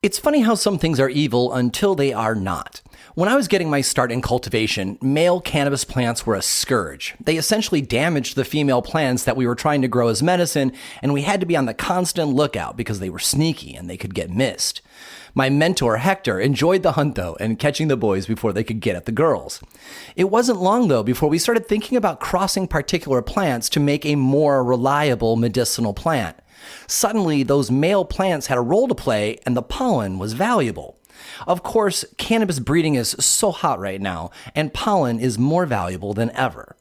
It's funny how some things are evil until they are not. When I was getting my start in cultivation, male cannabis plants were a scourge. They essentially damaged the female plants that we were trying to grow as medicine, and we had to be on the constant lookout because they were sneaky and they could get missed. My mentor, Hector, enjoyed the hunt though, and catching the boys before they could get at the girls. It wasn't long though before we started thinking about crossing particular plants to make a more reliable medicinal plant. Suddenly, those male plants had a role to play and the pollen was valuable. Of course, cannabis breeding is so hot right now, and pollen is more valuable than ever.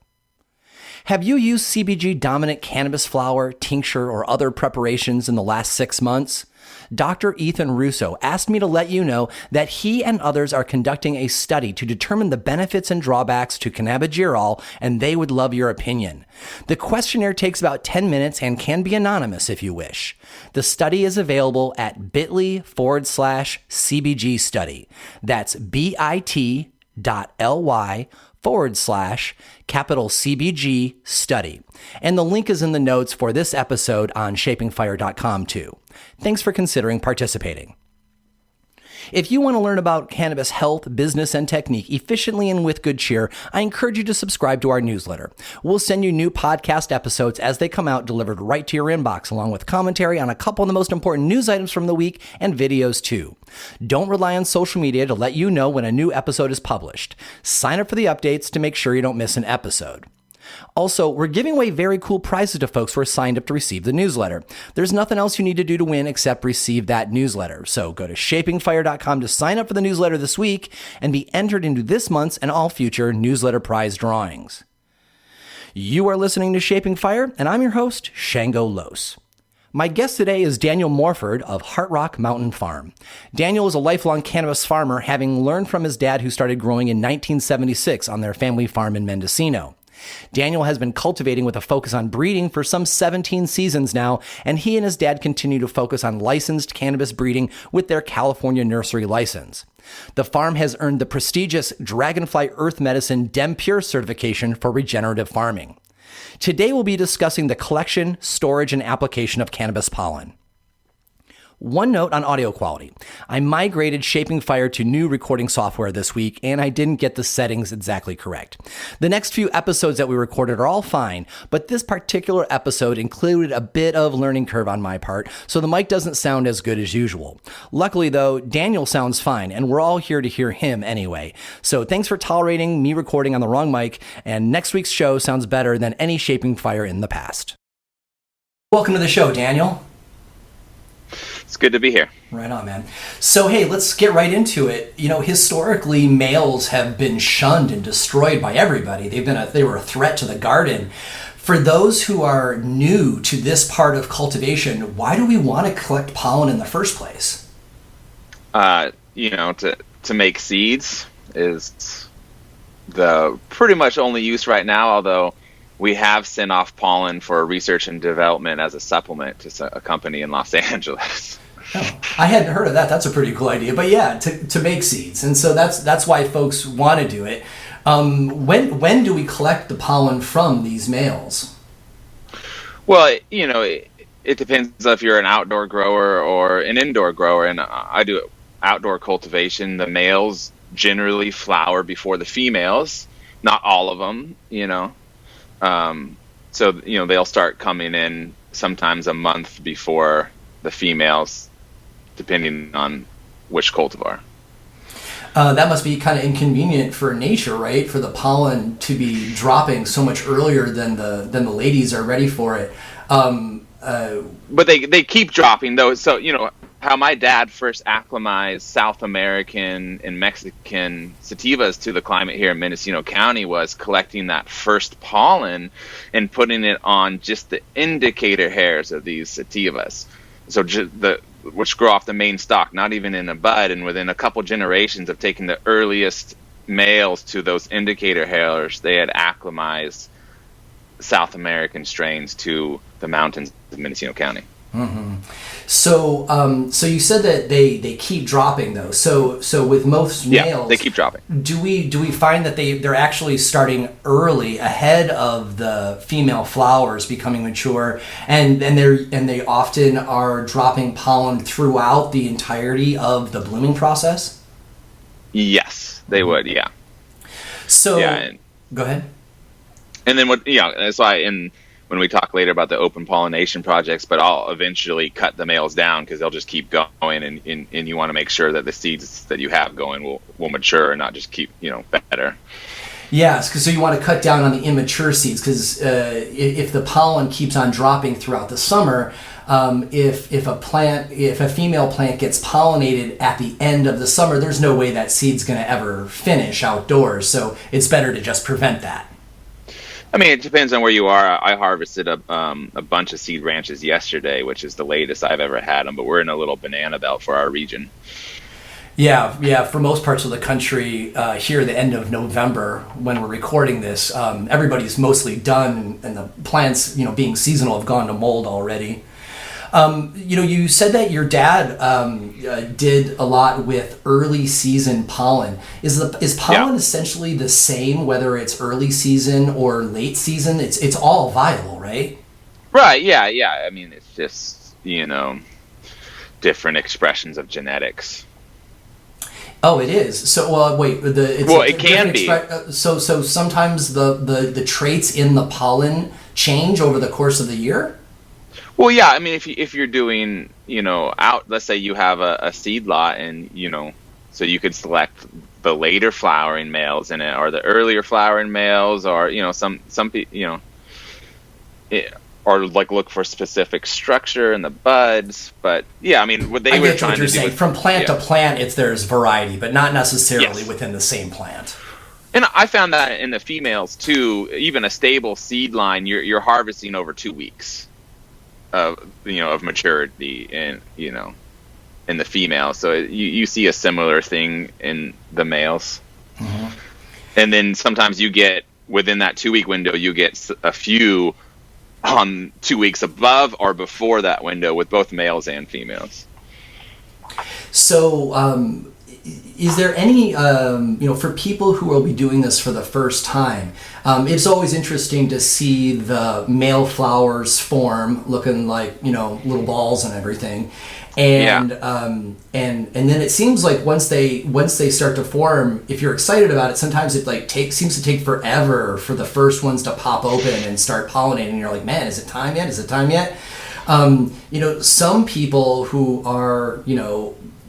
Have you used CBG dominant cannabis flower, tincture, or other preparations in the last 6 months? Dr. Ethan Russo asked me to let you know that he and others are conducting a study to determine the benefits and drawbacks to cannabigerol, and they would love your opinion. The questionnaire takes about 10 minutes and can be anonymous if you wish. The study is available at bit.ly/CBG study. That's bit.ly/CBG study. And the link is in the notes for this episode on shapingfire.com too. Thanks for considering participating. If you want to learn about cannabis health, business, and technique efficiently and with good cheer, I encourage you to subscribe to our newsletter. We'll send you new podcast episodes as they come out, delivered right to your inbox, along with commentary on a couple of the most important news items from the week and videos too. Don't rely on social media to let you know when a new episode is published. Sign up for the updates to make sure you don't miss an episode. Also, we're giving away very cool prizes to folks who are signed up to receive the newsletter. There's nothing else you need to do to win except receive that newsletter. So go to shapingfire.com to sign up for the newsletter this week and be entered into this month's and all future newsletter prize drawings. You are listening to Shaping Fire, and I'm your host, Shango Los. My guest today is Daniel Morford of Heart Rock Mountain Farm. Daniel is a lifelong cannabis farmer, having learned from his dad who started growing in 1976 on their family farm in Mendocino. Daniel has been cultivating with a focus on breeding for some 17 seasons now, and he and his dad continue to focus on licensed cannabis breeding with their California nursery license. The farm has earned the prestigious Dragonfly Earth Medicine Dem Pure certification for regenerative farming. Today we'll be discussing the collection, storage, and application of cannabis pollen. One note on audio quality. I migrated Shaping Fire to new recording software this week, and I didn't get the settings exactly correct. The next few episodes that we recorded are all fine, but this particular episode included a bit of learning curve on my part, so the mic doesn't sound as good as usual. Luckily though, Daniel sounds fine, and we're all here to hear him anyway. So thanks for tolerating me recording on the wrong mic, and next week's show sounds better than any Shaping Fire in the past. Welcome to the show, Daniel. It's good to be here. Right on, man. So, hey, let's get right into it. You know, historically, males have been shunned and destroyed by everybody. They were a threat to the garden. For those who are new to this part of cultivation, why do we want to collect pollen in the first place? To make seeds is the pretty much only use right now, although we have sent off pollen for research and development as a supplement to a company in Los Angeles. Oh, I hadn't heard of that. That's a pretty cool idea. But yeah, to make seeds. And so that's why folks want to do it. When do we collect the pollen from these males? Well, it depends if you're an outdoor grower or an indoor grower. And I do outdoor cultivation. The males generally flower before the females. Not all of them, So they'll start coming in sometimes a month before the females, depending on which cultivar. That must be kind of inconvenient for nature, right? For the pollen to be dropping so much earlier than the ladies are ready for it. But they keep dropping though. So how my dad first acclimatized South American and Mexican sativas to the climate here in Mendocino County was collecting that first pollen and putting it on just the indicator hairs of these sativas. So which grow off the main stalk, not even in a bud. And within a couple generations of taking the earliest males to those indicator hairs, they had acclimatized South American strains to the mountains of Mendocino County. So you said that they keep dropping though. So with most males, they keep dropping. Do we find that they're actually starting early, ahead of the female flowers becoming mature, and they often are dropping pollen throughout the entirety of the blooming process? Yes, they would. Yeah. So go ahead. And then that's why when we talk later about the open pollination projects, but I'll eventually cut the males down because they'll just keep going, and you want to make sure that the seeds that you have going will mature and not just keep better. Yes, so you want to cut down on the immature seeds because if the pollen keeps on dropping throughout the summer, if a female plant gets pollinated at the end of the summer, there's no way that seed's going to ever finish outdoors. So it's better to just prevent that. I mean, it depends on where you are. I harvested a bunch of seed ranches yesterday, which is the latest I've ever had them, but we're in a little banana belt for our region. Yeah. For most parts of the country, here the end of November, when we're recording this, everybody's mostly done, and the plants, being seasonal, have gone to mold already. You said that your dad did a lot with early season pollen. Is pollen essentially the same whether it's early season or late season? It's all viable, right? Right. Yeah. I mean, it's just different expressions of genetics. Oh, it is. So, well, wait. It can be. So sometimes the traits in the pollen change over the course of the year. Well, yeah. I mean, if you're doing, let's say you have a seed lot, and so you could select the later flowering males in it, or the earlier flowering males, or some people, or like look for specific structure in the buds. But yeah, I mean, what they were trying to do saying. From plant to plant, there's variety, but not necessarily within the same plant. And I found that in the females too. Even a stable seed line, you're harvesting over 2 weeks of maturity, and in the female. So you see a similar thing in the males. Mm-hmm. And then sometimes you get within that 2 week window, you get a few on 2 weeks above or before that window with both males and females. So is there any, for people who will be doing this for the first time, it's always interesting to see the male flowers form, looking like, little balls and everything. And then it seems like once they start to form, if you're excited about it, sometimes it seems to take forever for the first ones to pop open and start pollinating. And you're like, man, is it time yet? Some people who are,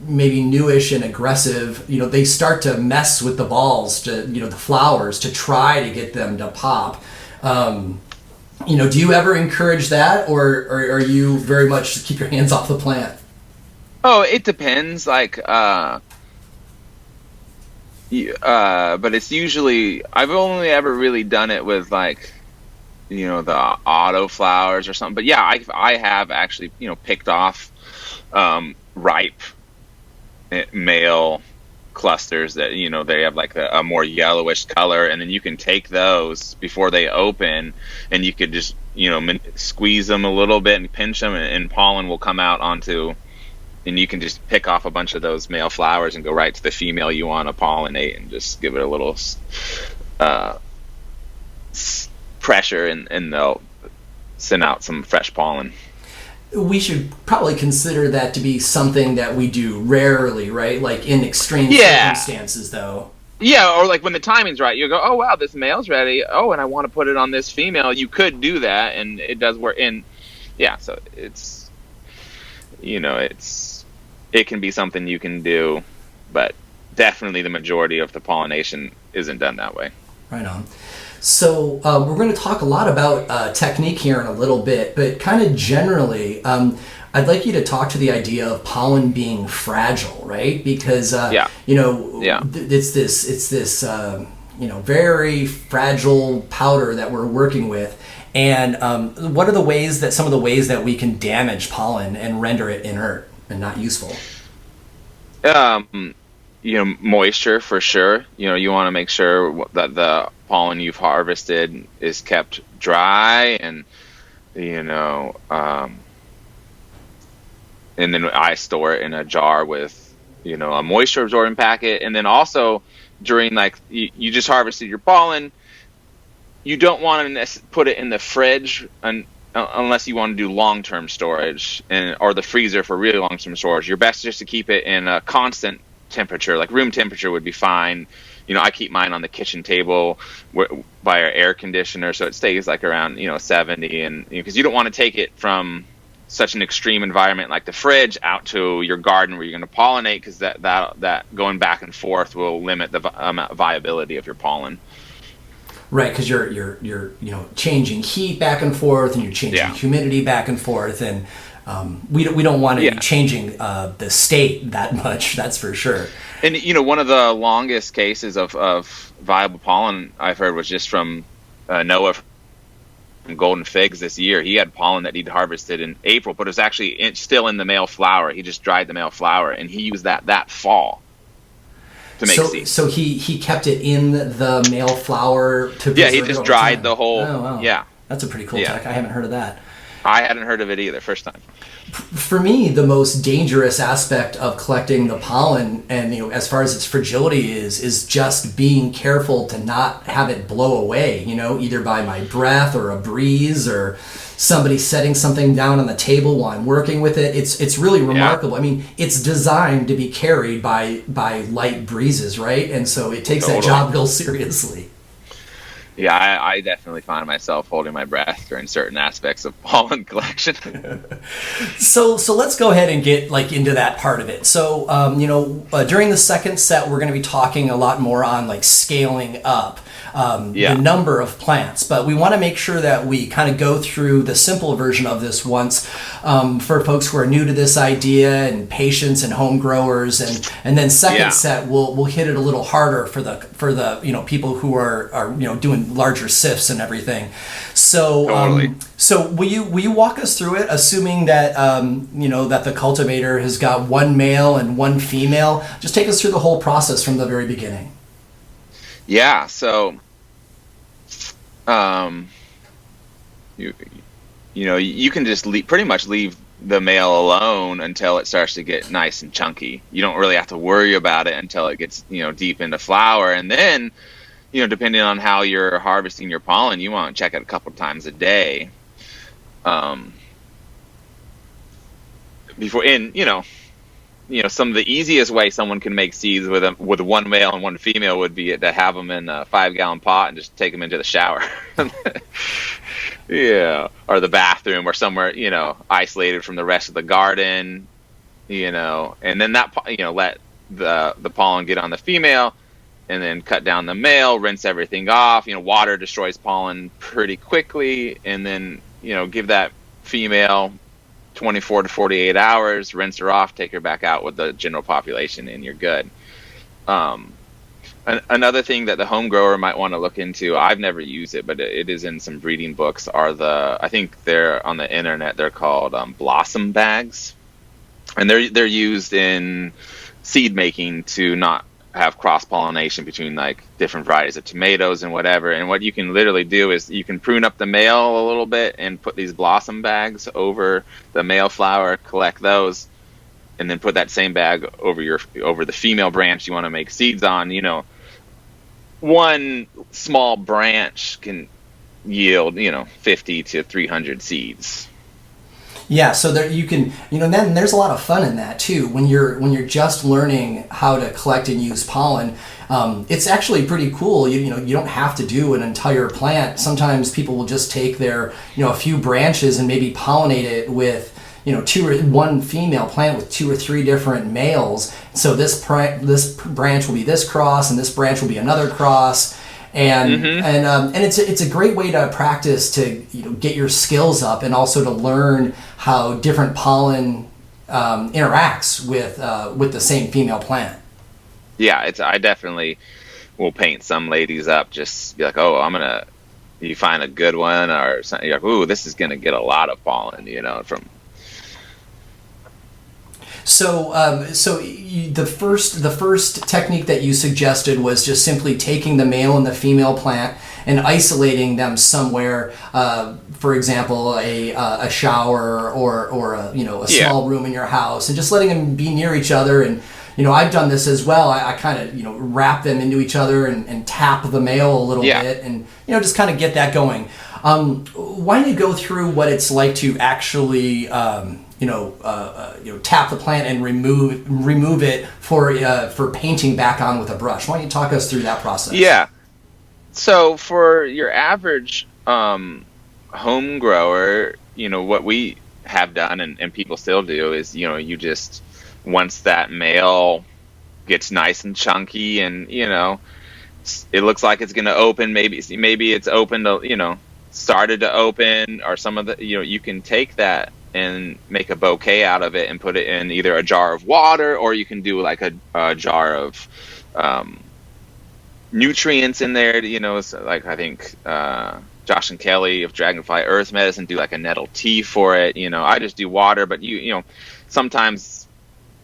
maybe newish and aggressive, they start to mess with the balls, the flowers, to try to get them to pop. Do you ever encourage that, or are you very much just keep your hands off the plant? Oh, it depends. But it's usually, I've only ever really done it with the auto flowers or something. But yeah, I have actually, picked off ripe male clusters that they have a more yellowish color, and then you can take those before they open, and you could just squeeze them a little bit and pinch them, and pollen will come out onto, and you can just pick off a bunch of those male flowers and go right to the female you want to pollinate, and just give it a little pressure, and they'll send out some fresh pollen. We should probably consider that to be something that we do rarely, right? Like in extreme circumstances, though. Yeah, or when the timing's right, you go, oh wow, this male's ready. Oh, and I want to put it on this female. You could do that, and it does work. And yeah, so it's it can be something you can do, but definitely the majority of the pollination isn't done that way. Right on. So we're going to talk a lot about technique here in a little bit, but kind of generally, I'd like you to talk to the idea of pollen being fragile, right? Because it's this very fragile powder that we're working with, and what are some of the ways that we can damage pollen and render it inert and not useful? Moisture for sure. You want to make sure that the pollen you've harvested is kept dry, and and then I store it in a jar with, a moisture absorbing packet. And then also during you just harvested your pollen, you don't want to put it in the fridge unless you want to do long-term storage or the freezer for really long-term storage. You're best just to keep it in a constant temperature, like room temperature would be fine. I keep mine on the kitchen table by our air conditioner, so it stays around 70, and because you don't want to take it from such an extreme environment like the fridge out to your garden where you're going to pollinate, because that going back and forth will limit the viability of your pollen. Right, because you're changing heat back and forth, and you're changing humidity back and forth, and we don't want to be changing the state that much. That's for sure. And one of the longest cases of viable pollen I've heard was just from Noah from Golden Figs this year. He had pollen that he'd harvested in April, but it was actually still in the male flower. He just dried the male flower, and he used that fall to make seeds. So he kept it in the male flower to he just dried the whole. Oh, wow. Yeah, that's a pretty cool tech. I haven't heard of that. I hadn't heard of it either. First time. For me, the most dangerous aspect of collecting the pollen, and as far as its fragility is just being careful to not have it blow away. Either by my breath or a breeze or somebody setting something down on the table while I'm working with it. It's really remarkable. I mean, it's designed to be carried by light breezes, right? And so it takes that job real seriously. Yeah, I definitely find myself holding my breath during certain aspects of pollen collection. So let's go ahead and get into that part of it. So during the second set, we're going to be talking a lot more on scaling up the number of plants, but we want to make sure that we kind of go through the simple version of this once for folks who are new to this idea and patients and home growers, and then second set we'll hit it a little harder for the people who are doing larger sifts and everything. So totally. So will you walk us through it, assuming that that the cultivator has got one male and one female? Just take us through the whole process from the very beginning. Yeah. So, you can just pretty much leave the male alone until it starts to get nice and chunky. You don't really have to worry about it until it gets deep into flower, and then depending on how you're harvesting your pollen, you want to check it a couple times a day. Some of the easiest way someone can make seeds with one male and one female would be to have them in a 5-gallon pot and just take them into the shower. Or the bathroom or somewhere, isolated from the rest of the garden, and then let the pollen get on the female, and then cut down the male, rinse everything off. Water destroys pollen pretty quickly, and then, give that female 24 to 48 hours, rinse her off, take her back out with the general population, and you're good. Another thing that the home grower might want to look into, I've never used it, but it is in some breeding books, I think they're on the internet, they're called blossom bags. And they're used in seed making to not have cross-pollination between different varieties of tomatoes and whatever. And what you can literally do is you can prune up the male a little bit and put these blossom bags over the male flower, collect those, and then put that same bag over the female branch you want to make seeds on. One small branch can yield 50 to 300 seeds. Yeah, so there you can, then there's a lot of fun in that too. When you're just learning how to collect and use pollen, it's actually pretty cool. You don't have to do an entire plant. Sometimes people will just take their, a few branches and maybe pollinate it with, one female plant with 2 or 3 different males. So this branch will be this cross, and this branch will be another cross. And it's a great way to practice to get your skills up, and also to learn how different pollen interacts with the same female plant. Yeah, I definitely will paint some ladies up, just be like, oh, you find a good one, or something, you're like, ooh, this is gonna get a lot of pollen, from. The first technique that you suggested was just simply taking the male and the female plant and isolating them somewhere. For example, a shower or a small room in your house, and just letting them be near each other. And I've done this as well. I kind of wrap them into each other and tap the male a little bit, and just kind of get that going. Why don't you go through what it's like to actually tap the plant and remove it for painting back on with a brush? Why don't you talk us through that process? Yeah. So for your average home grower, what we have done and people still do is, you just, once that male gets nice and chunky and, it looks like it's going to open, maybe it's open to, started to open, or some of the, you can take that and make a bouquet out of it and put it in either a jar of water, or you can do like a jar of nutrients in there. So like I think Josh and Kelly of Dragonfly Earth Medicine do like a nettle tea for it. I just do water, but sometimes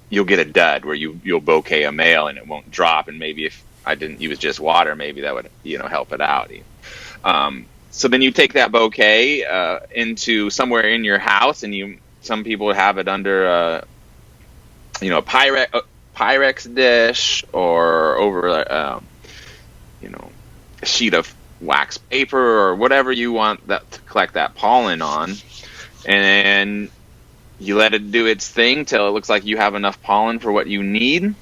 you'll get a dud where you'll bouquet a male and it won't drop, and maybe if I didn't use just water, maybe that would help it out. So then you take that bouquet into somewhere in your house, and some people have it under a Pyrex dish, or over a sheet of wax paper, or whatever you want that to collect that pollen on, and you let it do its thing till it looks like you have enough pollen for what you need,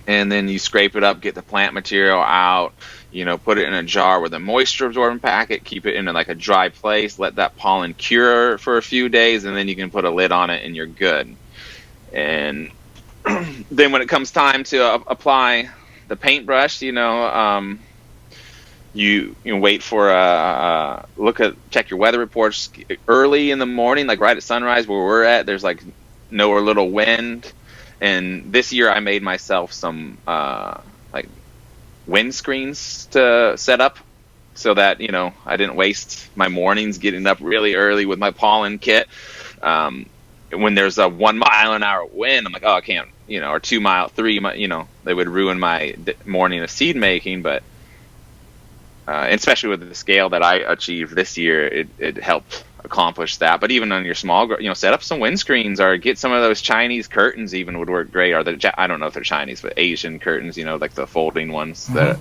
and then you scrape it up, get the plant material out, put it in a jar with a moisture absorbent packet, keep it in like a dry place, let that pollen cure for a few days, and then you can put a lid on it and you're good. And then when it comes time to apply the paintbrush, you wait for check your weather reports early in the morning, like right at sunrise where we're at. There's like no or little wind. And this year I made myself some wind screens to set up so that I didn't waste my mornings getting up really early with my pollen kit. When there's a 1 mile an hour wind, I'm like, oh, I can't, or 2 mile, 3 mile, they would ruin my morning of seed making. But especially with the scale that I achieved this year, it helped accomplish that. But even on your small, set up some windscreens, or get some of those Chinese curtains even would work great. Or I don't know if they're Chinese, but Asian curtains, like the folding ones. Mm-hmm.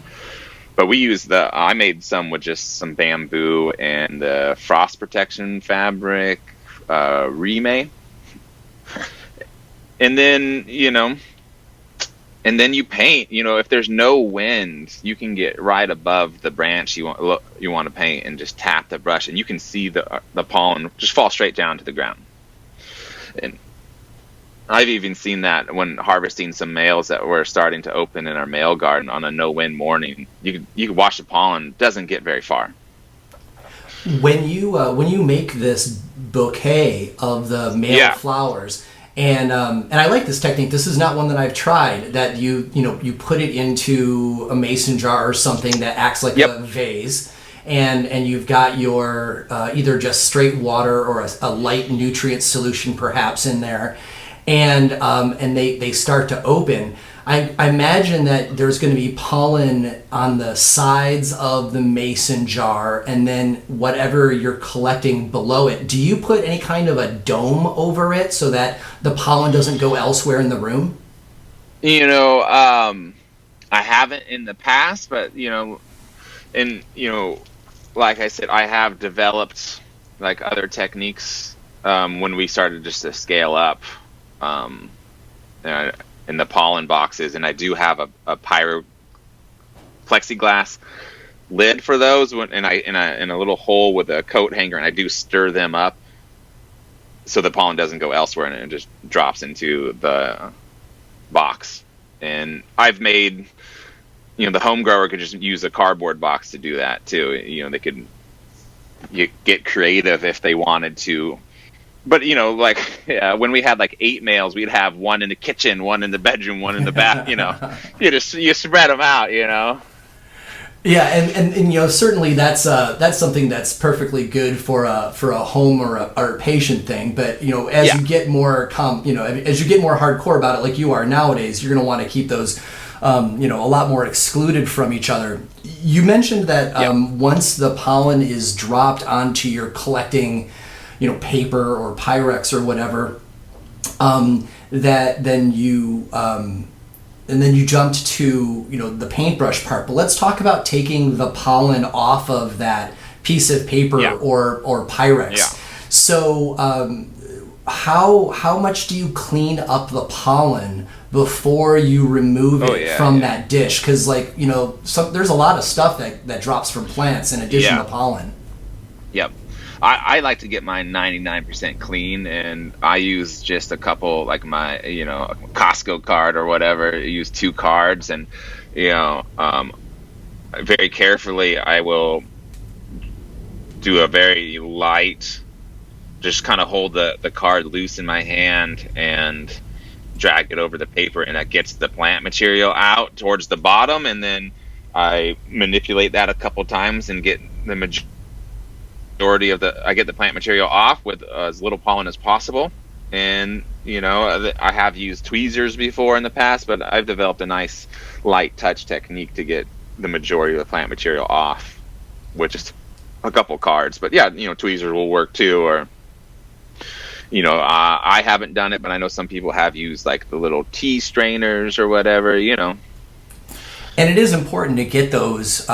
But we used I made some with just some bamboo and frost protection fabric, Rime. And then, and then you paint, if there's no wind, you can get right above the branch you want to paint and just tap the brush, and you can see the pollen just fall straight down to the ground. And I've even seen that when harvesting some males that were starting to open in our male garden on a no wind morning. You can watch the pollen, doesn't get very far. When you make this bouquet of the male flowers, and I like this technique. This is not one that I've tried. That you put it into a mason jar or something that acts like a vase, and you've got your either just straight water or a light nutrient solution perhaps in there, and they start to open. I imagine that there's going to be pollen on the sides of the mason jar, and then whatever you're collecting below it. Do you put any kind of a dome over it so that the pollen doesn't go elsewhere in the room? I haven't in the past, but like I said, I have developed like other techniques when we started just to scale up. In the pollen boxes, and I do have a pyro plexiglass lid for those, and in a little hole with a coat hanger, and I do stir them up so the pollen doesn't go elsewhere and it just drops into the box. And I've made, the home grower could just use a cardboard box to do that too. They could get creative if they wanted to. But, when we had like 8 males, we'd have one in the kitchen, one in the bedroom, one in the bath, you spread them out, Yeah, and certainly that's something that's perfectly good for a home or a patient thing. But as you get more as you get more hardcore about it, like you are nowadays, you're going to want to keep those a lot more excluded from each other. You mentioned that once the pollen is dropped onto your collecting, paper or Pyrex or whatever, that then you. And then you jumped to, the paintbrush part. But let's talk about taking the pollen off of that piece of paper or Pyrex. Yeah. So how much do you clean up the pollen before you remove it from that dish? Because there's a lot of stuff that drops from plants in addition to pollen. Yep. I like to get mine 99% clean, and I use just a couple, like my, Costco card or whatever. I use 2 cards, and, very carefully I will do a very light, just kind of hold the card loose in my hand and drag it over the paper, and that gets the plant material out towards the bottom, and then I manipulate that a couple times and get the majority I get the plant material off with as little pollen as possible. And I have used tweezers before in the past, but I've developed a nice light touch technique to get the majority of the plant material off with just a couple cards. But tweezers will work too. Or I haven't done it, but I know some people have used like the little tea strainers or whatever. And it is important to get those.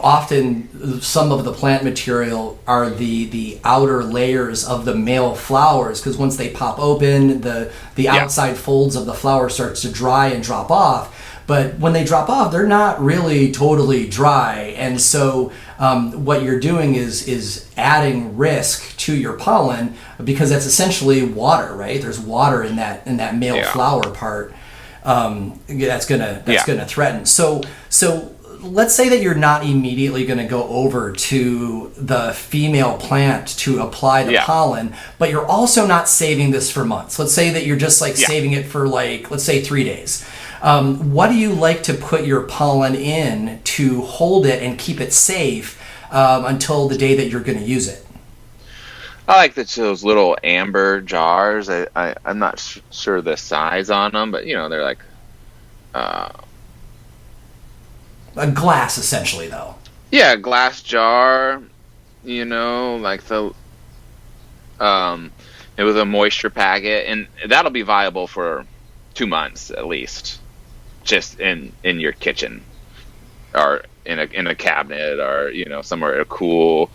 Often some of the plant material are the outer layers of the male flowers, because once they pop open, the outside folds of the flower starts to dry and drop off. But when they drop off, they're not really totally dry, and so what you're doing is adding risk to your pollen, because that's essentially water, right? There's water in that male flower part. That's gonna threaten. So let's say that you're not immediately going to go over to the female plant to apply the pollen, but you're also not saving this for months. Let's say that you're just saving it for let's say 3 days. What do you like to put your pollen in to hold it and keep it safe until the day that you're going to use it? I like those little amber jars. I'm not sure the size on them, but they're like a glass, essentially, though. Yeah, a glass jar, like the with a moisture packet, and that'll be viable for 2 months at least, just in your kitchen or in a cabinet, or somewhere cool.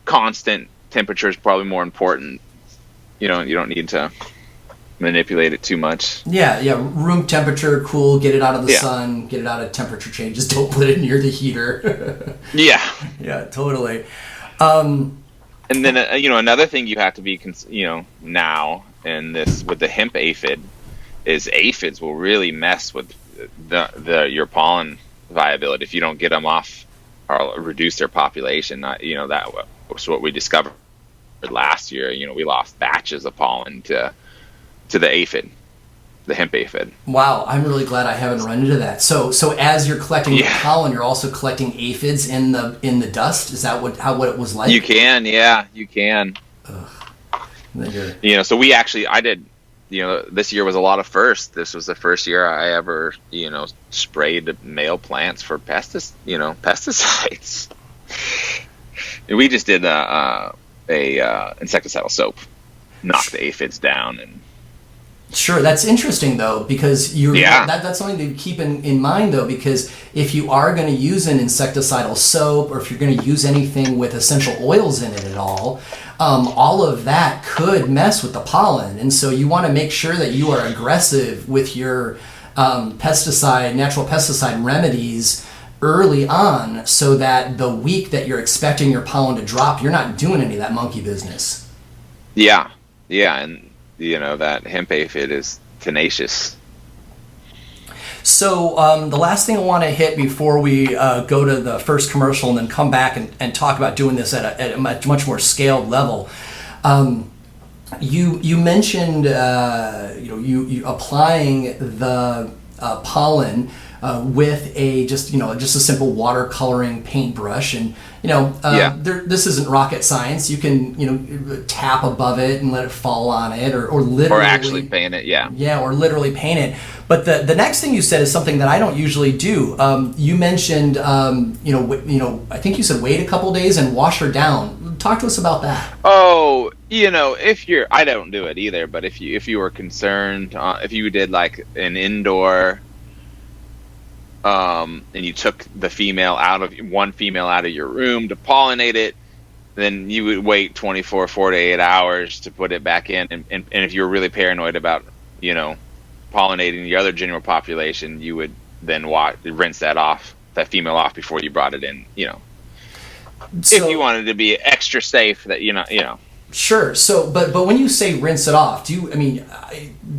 Constant temperature is probably more important. You don't need to manipulate it too much. Yeah, room temperature, cool, get it out of the sun, get it out of temperature changes, don't put it near the heater. Yeah, totally. And then another thing you have to be now in this with the hemp aphid is aphids will really mess with your pollen viability if you don't get them off or reduce their population. That was what we discovered last year. We lost batches of pollen to the aphid, the hemp aphid. Wow, I'm really glad I haven't run into that. So as you're collecting the pollen, you're also collecting aphids in the dust. Is that what it was like? You can. So I did. This year was a lot of firsts. This was the first year I ever sprayed male plants for pesticides. We just did a insecticidal soap, knocked the aphids down. And sure, that's interesting though, because that's something to keep in mind though, because if you are going to use an insecticidal soap, or if you're going to use anything with essential oils in it at all of that could mess with the pollen, and so you want to make sure that you are aggressive with your natural pesticide remedies early on, so that the week that you're expecting your pollen to drop, you're not doing any of that monkey business. Yeah, and that hemp aphid is tenacious. So the last thing I want to hit before we go to the first commercial and then come back and talk about doing this at a much more scaled level. You mentioned you applying the pollen with just a simple watercoloring paintbrush. And this isn't rocket science. You can tap above it and let it fall on it, or literally, or actually paint it. Or literally paint it. But the next thing you said is something that I don't usually do. You mentioned I think you said wait a couple days and wash her down. Talk to us about that. Oh, I don't do it either, but if you were concerned, if you did like an indoor, and you took one female out of your room to pollinate it, then you would wait 24, 48 hours to put it back in. And if you were really paranoid about, pollinating the other general population, you would then rinse that female off before you brought it in, if you wanted to be extra safe, that Sure. So, but when you say rinse it off, do you? I mean,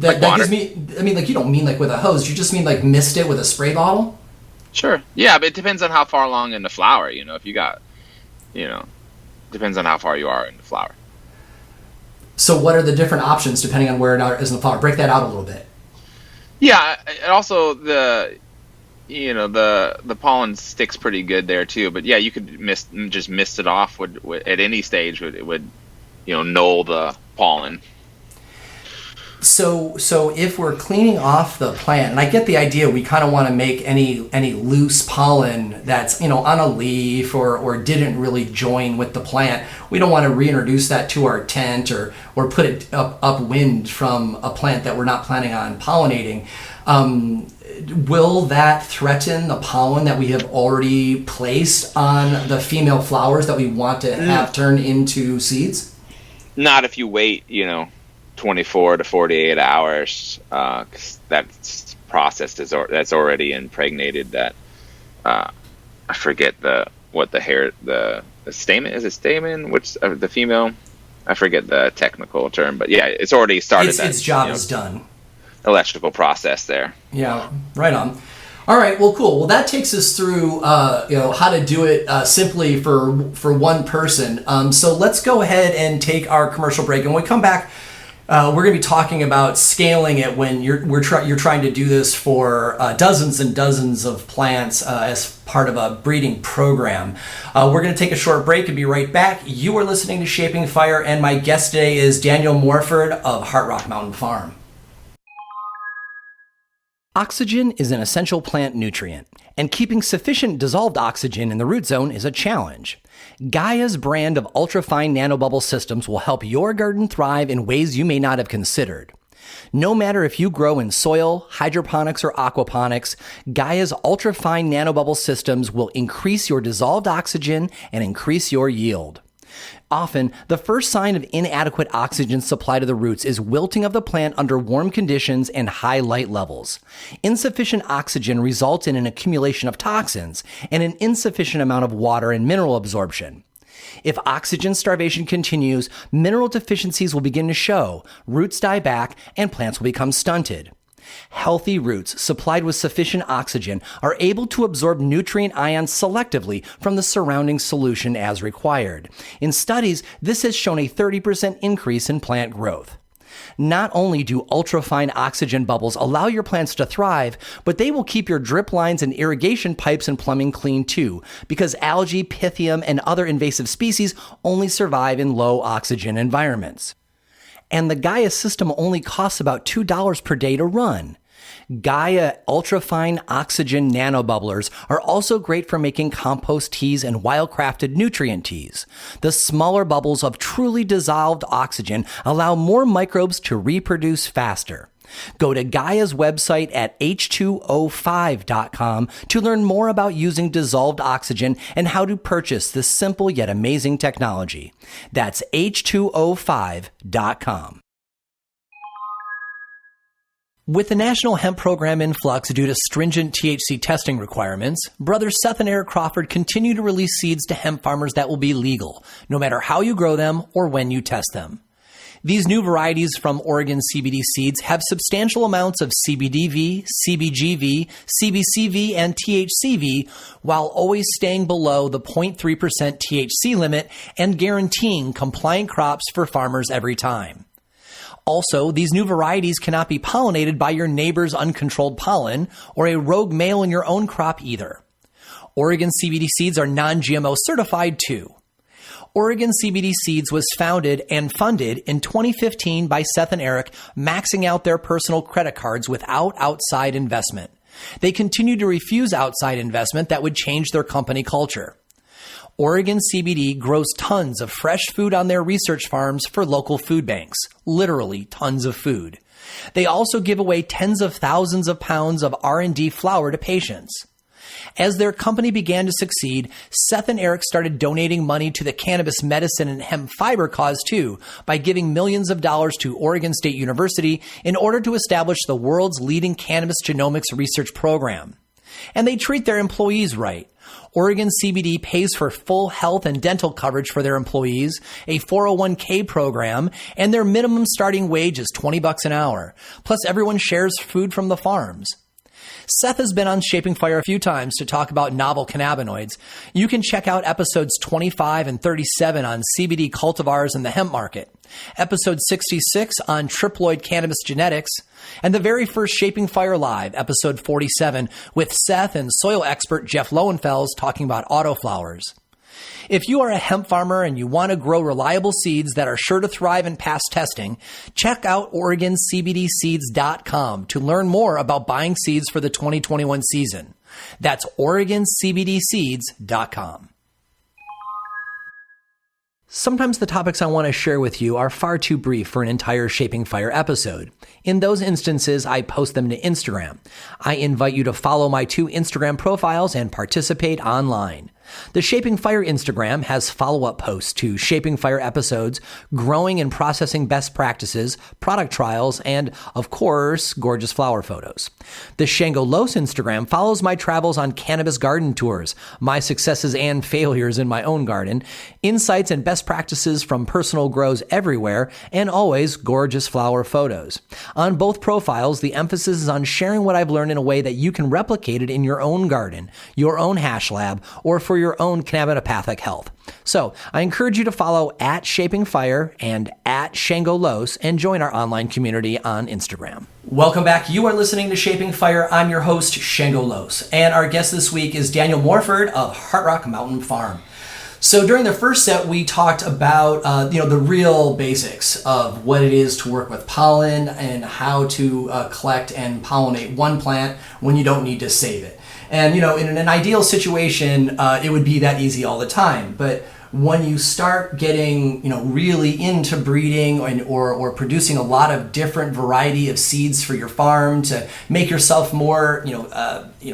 that gives me. I mean, like, you don't mean like with a hose. You just mean like mist it with a spray bottle. Sure. Yeah, but it depends on how far along in the flower. If you got, depends on how far you are in the flower. So, what are the different options depending on where it is in the flower? Break that out a little bit. Yeah, and also the pollen sticks pretty good there too. But yeah, you could just mist it off. At any stage would null the pollen. So if we're cleaning off the plant, and I get the idea, we kind of want to make any loose pollen that's on a leaf or didn't really join with the plant. We don't want to reintroduce that to our tent or put it upwind from a plant that we're not planning on pollinating. Will that threaten the pollen that we have already placed on the female flowers that we want to have turn into seeds? Not if you wait, 24 to 48 hours, 'cause that process that's already impregnated that. I forget the stamen. Is it stamen? Which the female? I forget the technical term, but yeah, it's already started. Its job is done. Electrical process there. Yeah, right on. All right, well, cool. Well, that takes us through, how to do it simply for one person. So let's go ahead and take our commercial break, and when we come back, we're going to be talking about scaling it when you're trying to do this for dozens and dozens of plants as part of a breeding program. We're going to take a short break and be right back. You are listening to Shaping Fire, and my guest today is Daniel Morford of Heart Rock Mountain Farm. Oxygen is an essential plant nutrient, and keeping sufficient dissolved oxygen in the root zone is a challenge. Gaia's brand of ultrafine nanobubble systems will help your garden thrive in ways you may not have considered. No matter if you grow in soil, hydroponics, or aquaponics, Gaia's ultrafine nanobubble systems will increase your dissolved oxygen and increase your yield. Often, the first sign of inadequate oxygen supply to the roots is wilting of the plant under warm conditions and high light levels. Insufficient oxygen results in an accumulation of toxins and an insufficient amount of water and mineral absorption. If oxygen starvation continues, mineral deficiencies will begin to show, roots die back, and plants will become stunted. Healthy roots supplied with sufficient oxygen are able to absorb nutrient ions selectively from the surrounding solution as required. In studies, this has shown a 30% increase in plant growth. Not only do ultrafine oxygen bubbles allow your plants to thrive, but they will keep your drip lines and irrigation pipes and plumbing clean too, because algae, pythium, and other invasive species only survive in low oxygen environments. And the Gaia system only costs about $2 per day to run. Gaia ultrafine oxygen nanobubblers are also great for making compost teas and wildcrafted nutrient teas. The smaller bubbles of truly dissolved oxygen allow more microbes to reproduce faster. Go to Gaia's website at h2o5.com to learn more about using dissolved oxygen and how to purchase this simple yet amazing technology. That's h2o5.com. With the National Hemp Program in flux due to stringent THC testing requirements, brothers Seth and Eric Crawford continue to release seeds to hemp farmers that will be legal, no matter how you grow them or when you test them. These new varieties from Oregon CBD Seeds have substantial amounts of CBDV, CBGV, CBCV, and THCV, while always staying below the 0.3% THC limit and guaranteeing compliant crops for farmers every time. Also, these new varieties cannot be pollinated by your neighbor's uncontrolled pollen or a rogue male in your own crop either. Oregon CBD seeds are non-GMO certified too. Oregon CBD Seeds was founded and funded in 2015 by Seth and Eric, maxing out their personal credit cards without outside investment. They continue to refuse outside investment that would change their company culture. Oregon CBD grows tons of fresh food on their research farms for local food banks. Literally tons of food. They also give away tens of thousands of pounds of R&D flour to patients. As their company began to succeed, Seth and Eric started donating money to the cannabis medicine and hemp fiber cause too, by giving millions of dollars to Oregon State University in order to establish the world's leading cannabis genomics research program. And they treat their employees right. Oregon CBD pays for full health and dental coverage for their employees, a 401k program, and their minimum starting wage is $20 an hour. Plus everyone shares food from the farms. Seth has been on Shaping Fire a few times to talk about novel cannabinoids. You can check out episodes 25 and 37 on CBD cultivars and the hemp market, episode 66 on triploid cannabis genetics, and the very first Shaping Fire Live, episode 47, with Seth and soil expert Jeff Lowenfels talking about autoflowers. If you are a hemp farmer and you want to grow reliable seeds that are sure to thrive in past testing, check out OregonCBDseeds.com to learn more about buying seeds for the 2021 season. That's OregonCBDseeds.com. Sometimes the topics I want to share with you are far too brief for an entire Shaping Fire episode. In those instances, I post them to Instagram. I invite you to follow my 2 Instagram profiles and participate online. The Shaping Fire Instagram has follow-up posts to Shaping Fire episodes, growing and processing best practices, product trials, and, of course, gorgeous flower photos. The Shango Los Instagram follows my travels on cannabis garden tours, my successes and failures in my own garden, insights and best practices from personal grows everywhere, and always gorgeous flower photos. On both profiles, the emphasis is on sharing what I've learned in a way that you can replicate it in your own garden, your own hash lab, or for your own cannabinopathic health. So I encourage you to follow at Shaping Fire and at Shango Los and join our online community on Instagram. Welcome back. You are listening to Shaping Fire. I'm your host, Shango Los. And our guest this week is Daniel Morford of Heart Rock Mountain Farm. So during the first set, we talked about the real basics of what it is to work with pollen and how to collect and pollinate one plant when you don't need to save it. And, in an ideal situation, it would be that easy all the time. But when you start getting, really into breeding or producing a lot of different variety of seeds for your farm to make yourself more,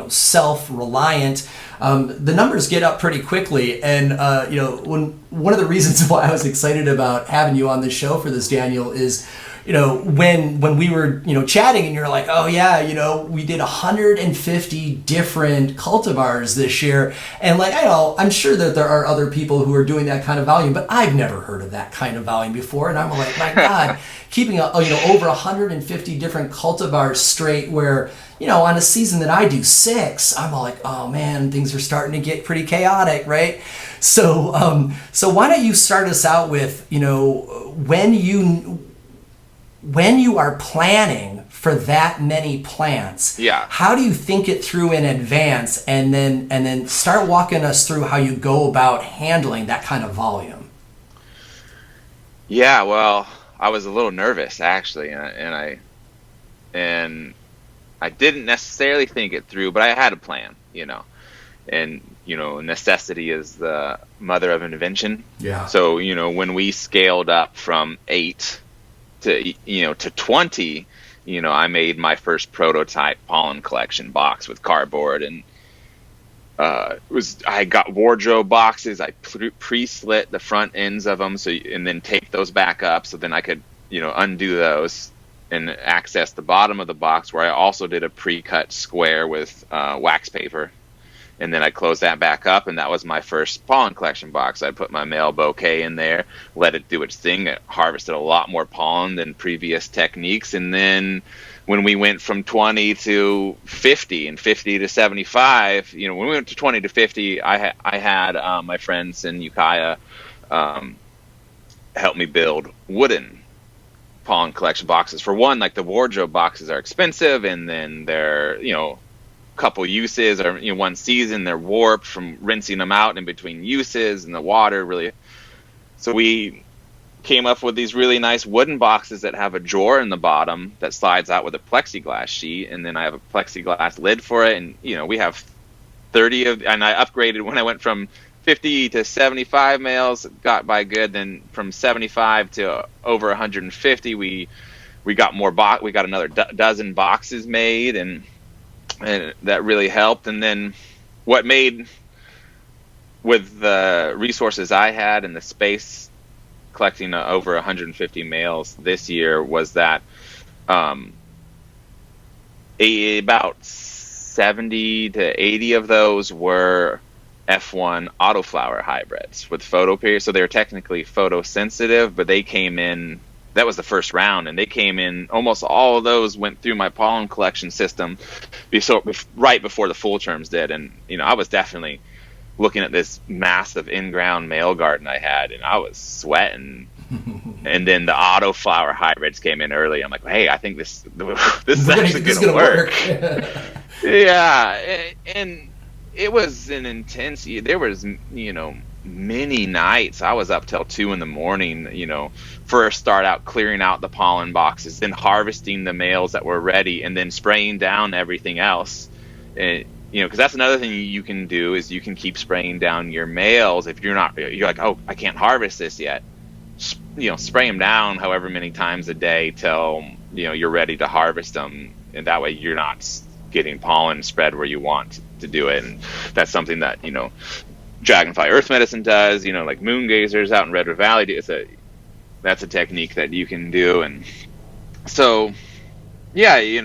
self-reliant, the numbers get up pretty quickly. And, one of the reasons why I was excited about having you on the show for this, Daniel, is when we were, chatting and you're like, oh yeah, we did 150 different cultivars this year. And I'm sure that there are other people who are doing that kind of volume, but I've never heard of that kind of volume before. And I'm like, my God, keeping over 150 different cultivars straight where, on a season that I do 6, I'm all like, oh man, things are starting to get pretty chaotic, right? So why don't you start us out with, when you are planning for that many plants, how do you think it through in advance, and then start walking us through how you go about handling that kind of volume? Yeah, well, I was a little nervous actually, and I didn't necessarily think it through, but I had a plan, and necessity is the mother of invention. Yeah. So when we scaled up from 8 to 20, I made my first prototype pollen collection box with cardboard, and I got wardrobe boxes. I pre-slit the front ends of them, and then tape those back up, so then I could undo those and access the bottom of the box, where I also did a pre-cut square with wax paper. And then I closed that back up, and that was my first pollen collection box. I put my male bouquet in there, let it do its thing. It harvested a lot more pollen than previous techniques. And then when we went from 20 to 50 and 50 to 75, when we went to 20 to 50, I had my friend Sin Ukiah help me build wooden pollen collection boxes. For one, like the wardrobe boxes are expensive, and then they're, couple uses, or one season, they're warped from rinsing them out in between uses, and the water really. So we came up with these really nice wooden boxes that have a drawer in the bottom that slides out with a plexiglass sheet, and then I have a plexiglass lid for it, and we have 30 of, and I upgraded when I went from 50 to 75 males, got by good, then from 75 to over 150, we got more we got another dozen boxes made, and that really helped. And then what made, with the resources I had and the space, collecting over 150 males this year, was that about 70 to 80 of those were F1 autoflower hybrids with photoperiod. So they were technically photosensitive, but they came in, that was the first round, and they came in, almost all of those went through my pollen collection system right before the full terms did. And, I was definitely looking at this massive in-ground male garden I had, and I was sweating. And then the autoflower hybrids came in early. I'm like, hey, I think this is actually going to work. Yeah, and it was an intense. There was, many nights I was up till 2 a.m. First start out clearing out the pollen boxes, then harvesting the males that were ready, and then spraying down everything else. And, because that's another thing you can do, is you can keep spraying down your males if you're like, oh, I can't harvest this yet. Spray them down however many times a day till you're ready to harvest them, and that way you're not getting pollen spread where you want to do it. And that's something that Dragonfly Earth Medicine does, like moon gazers out in Redwood Valley. That's a technique that you can do. And so yeah, you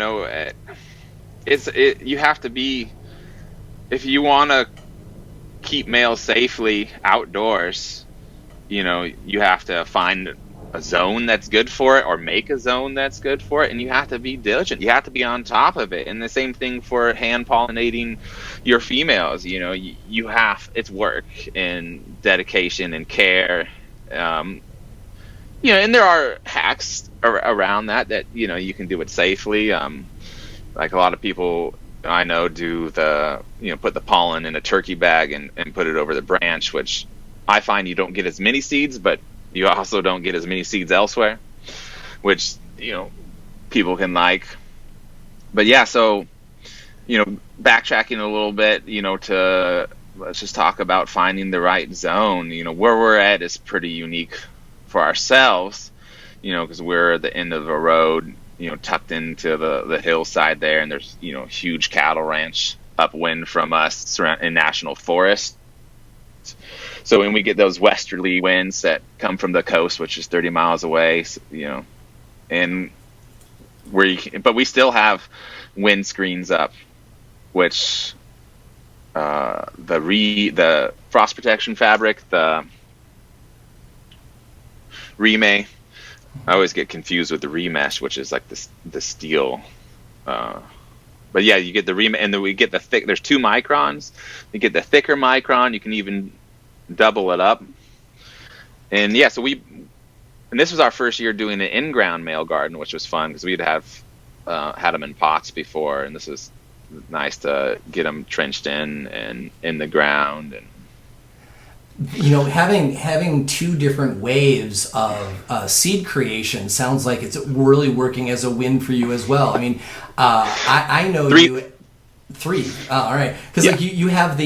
have to be, if you want to keep males safely outdoors, you have to find a zone that's good for it, or make a zone that's good for it, and you have to be diligent. You have to be on top of it. And the same thing for hand pollinating your females. It's work and dedication and care. And there are hacks around that you can do it safely. Like a lot of people I know do put the pollen in a turkey bag and put it over the branch, which I find you don't get as many seeds, but you also don't get as many seeds elsewhere, which, people can like. But yeah, so, backtracking a little bit, let's just talk about finding the right zone. Where we're at is pretty unique for ourselves, because we're at the end of the road, tucked into the hillside there, and there's, huge cattle ranch upwind from us in national forest. So when we get those westerly winds that come from the coast, which is 30 miles away, and but we still have wind screens up, which the frost protection fabric, the remesh. I always get confused with the remesh, which is like the steel. But yeah, you get the remesh, and then we get the thick. There's 2 microns. You get the thicker micron. You can even double it up. And yeah, and this was our first year doing an in-ground male garden, which was fun because we'd had them in pots before, and this is nice to get them trenched in the ground. And having 2 different waves of seed creation sounds like it's really working as a win for you as well. I mean, I know 3. you. 3. All right. Because like you have the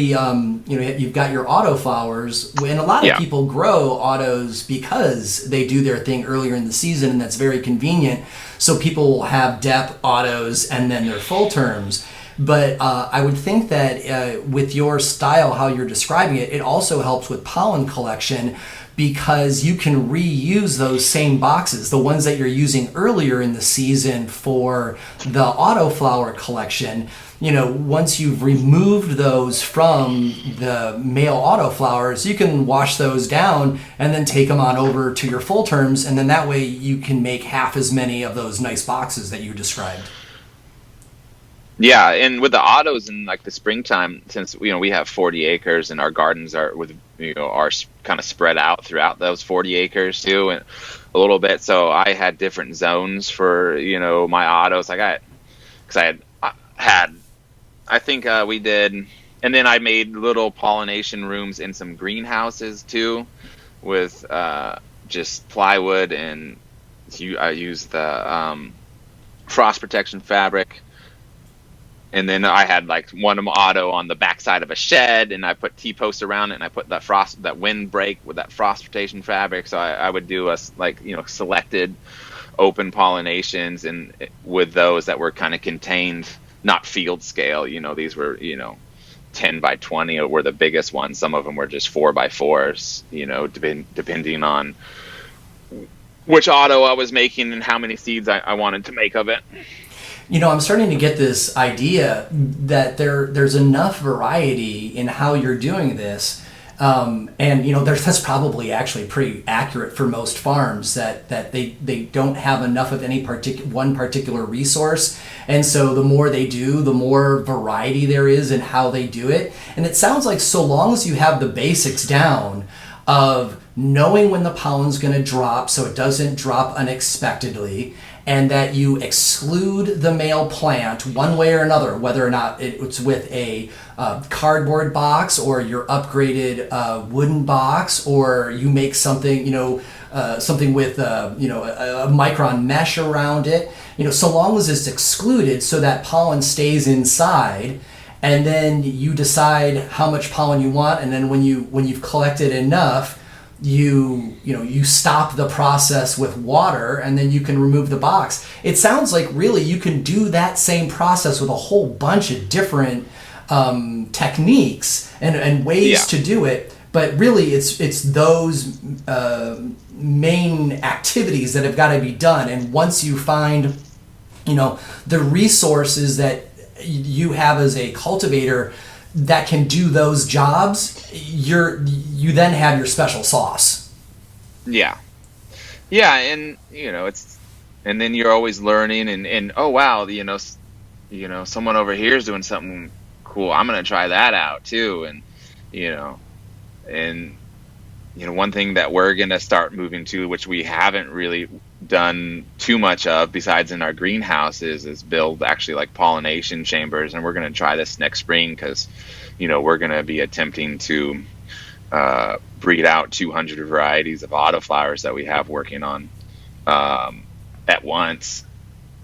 you've got your autoflowers, and a lot of people grow autos because they do their thing earlier in the season, and that's very convenient. So people will have dep autos and then their full terms. But I would think that with your style, how you're describing it, it also helps with pollen collection, because you can reuse those same boxes, the ones that you're using earlier in the season for the autoflower collection. Once you've removed those from the male autoflowers, you can wash those down and then take them on over to your full terms, and then that way you can make half as many of those nice boxes that you described. Yeah, and with the autos in like the springtime, since we have 40 acres and our gardens are kind of spread out throughout those 40 acres too, and a little bit. So I had different zones for my autos. I think we did, and then I made little pollination rooms in some greenhouses too, with just plywood, and I used the frost protection fabric. And then I had like one auto on the backside of a shed, and I put T-posts around it, and I put that windbreak with that frost protection fabric. So I would do selected open pollinations, and with those that were kind of contained, not field scale. These were 10 by 20 were the biggest ones. Some of them were just 4 by 4s. Depending on which auto I was making and how many seeds I wanted to make of it. I'm starting to get this idea that there's enough variety in how you're doing this. And that's probably actually pretty accurate for most farms, that they don't have enough of any one particular resource. And so the more they do, the more variety there is in how they do it. And it sounds like so long as you have the basics down of knowing when the pollen's going to drop so it doesn't drop unexpectedly, and that you exclude the male plant one way or another, whether or not it's with a cardboard box or your upgraded wooden box, or you make something, something with a micron mesh around it. So long as it's excluded, so that pollen stays inside, and then you decide how much pollen you want, and then when you've collected enough, you stop the process with water, and then you can remove the box. It sounds like really you can do that same process with a whole bunch of different techniques and ways to do it, but really it's those main activities that have got to be done. And once you find the resources that you have as a cultivator that can do those jobs, you then have your special sauce. Yeah, and and then you're always learning, and oh wow, someone over here is doing something cool. I'm gonna try that out too, and one thing that we're gonna start moving to, which we haven't really done too much of besides in our greenhouses, is build actually like pollination chambers. And we're going to try this next spring because we're going to be attempting to breed out 200 varieties of autoflowers that we have working on at once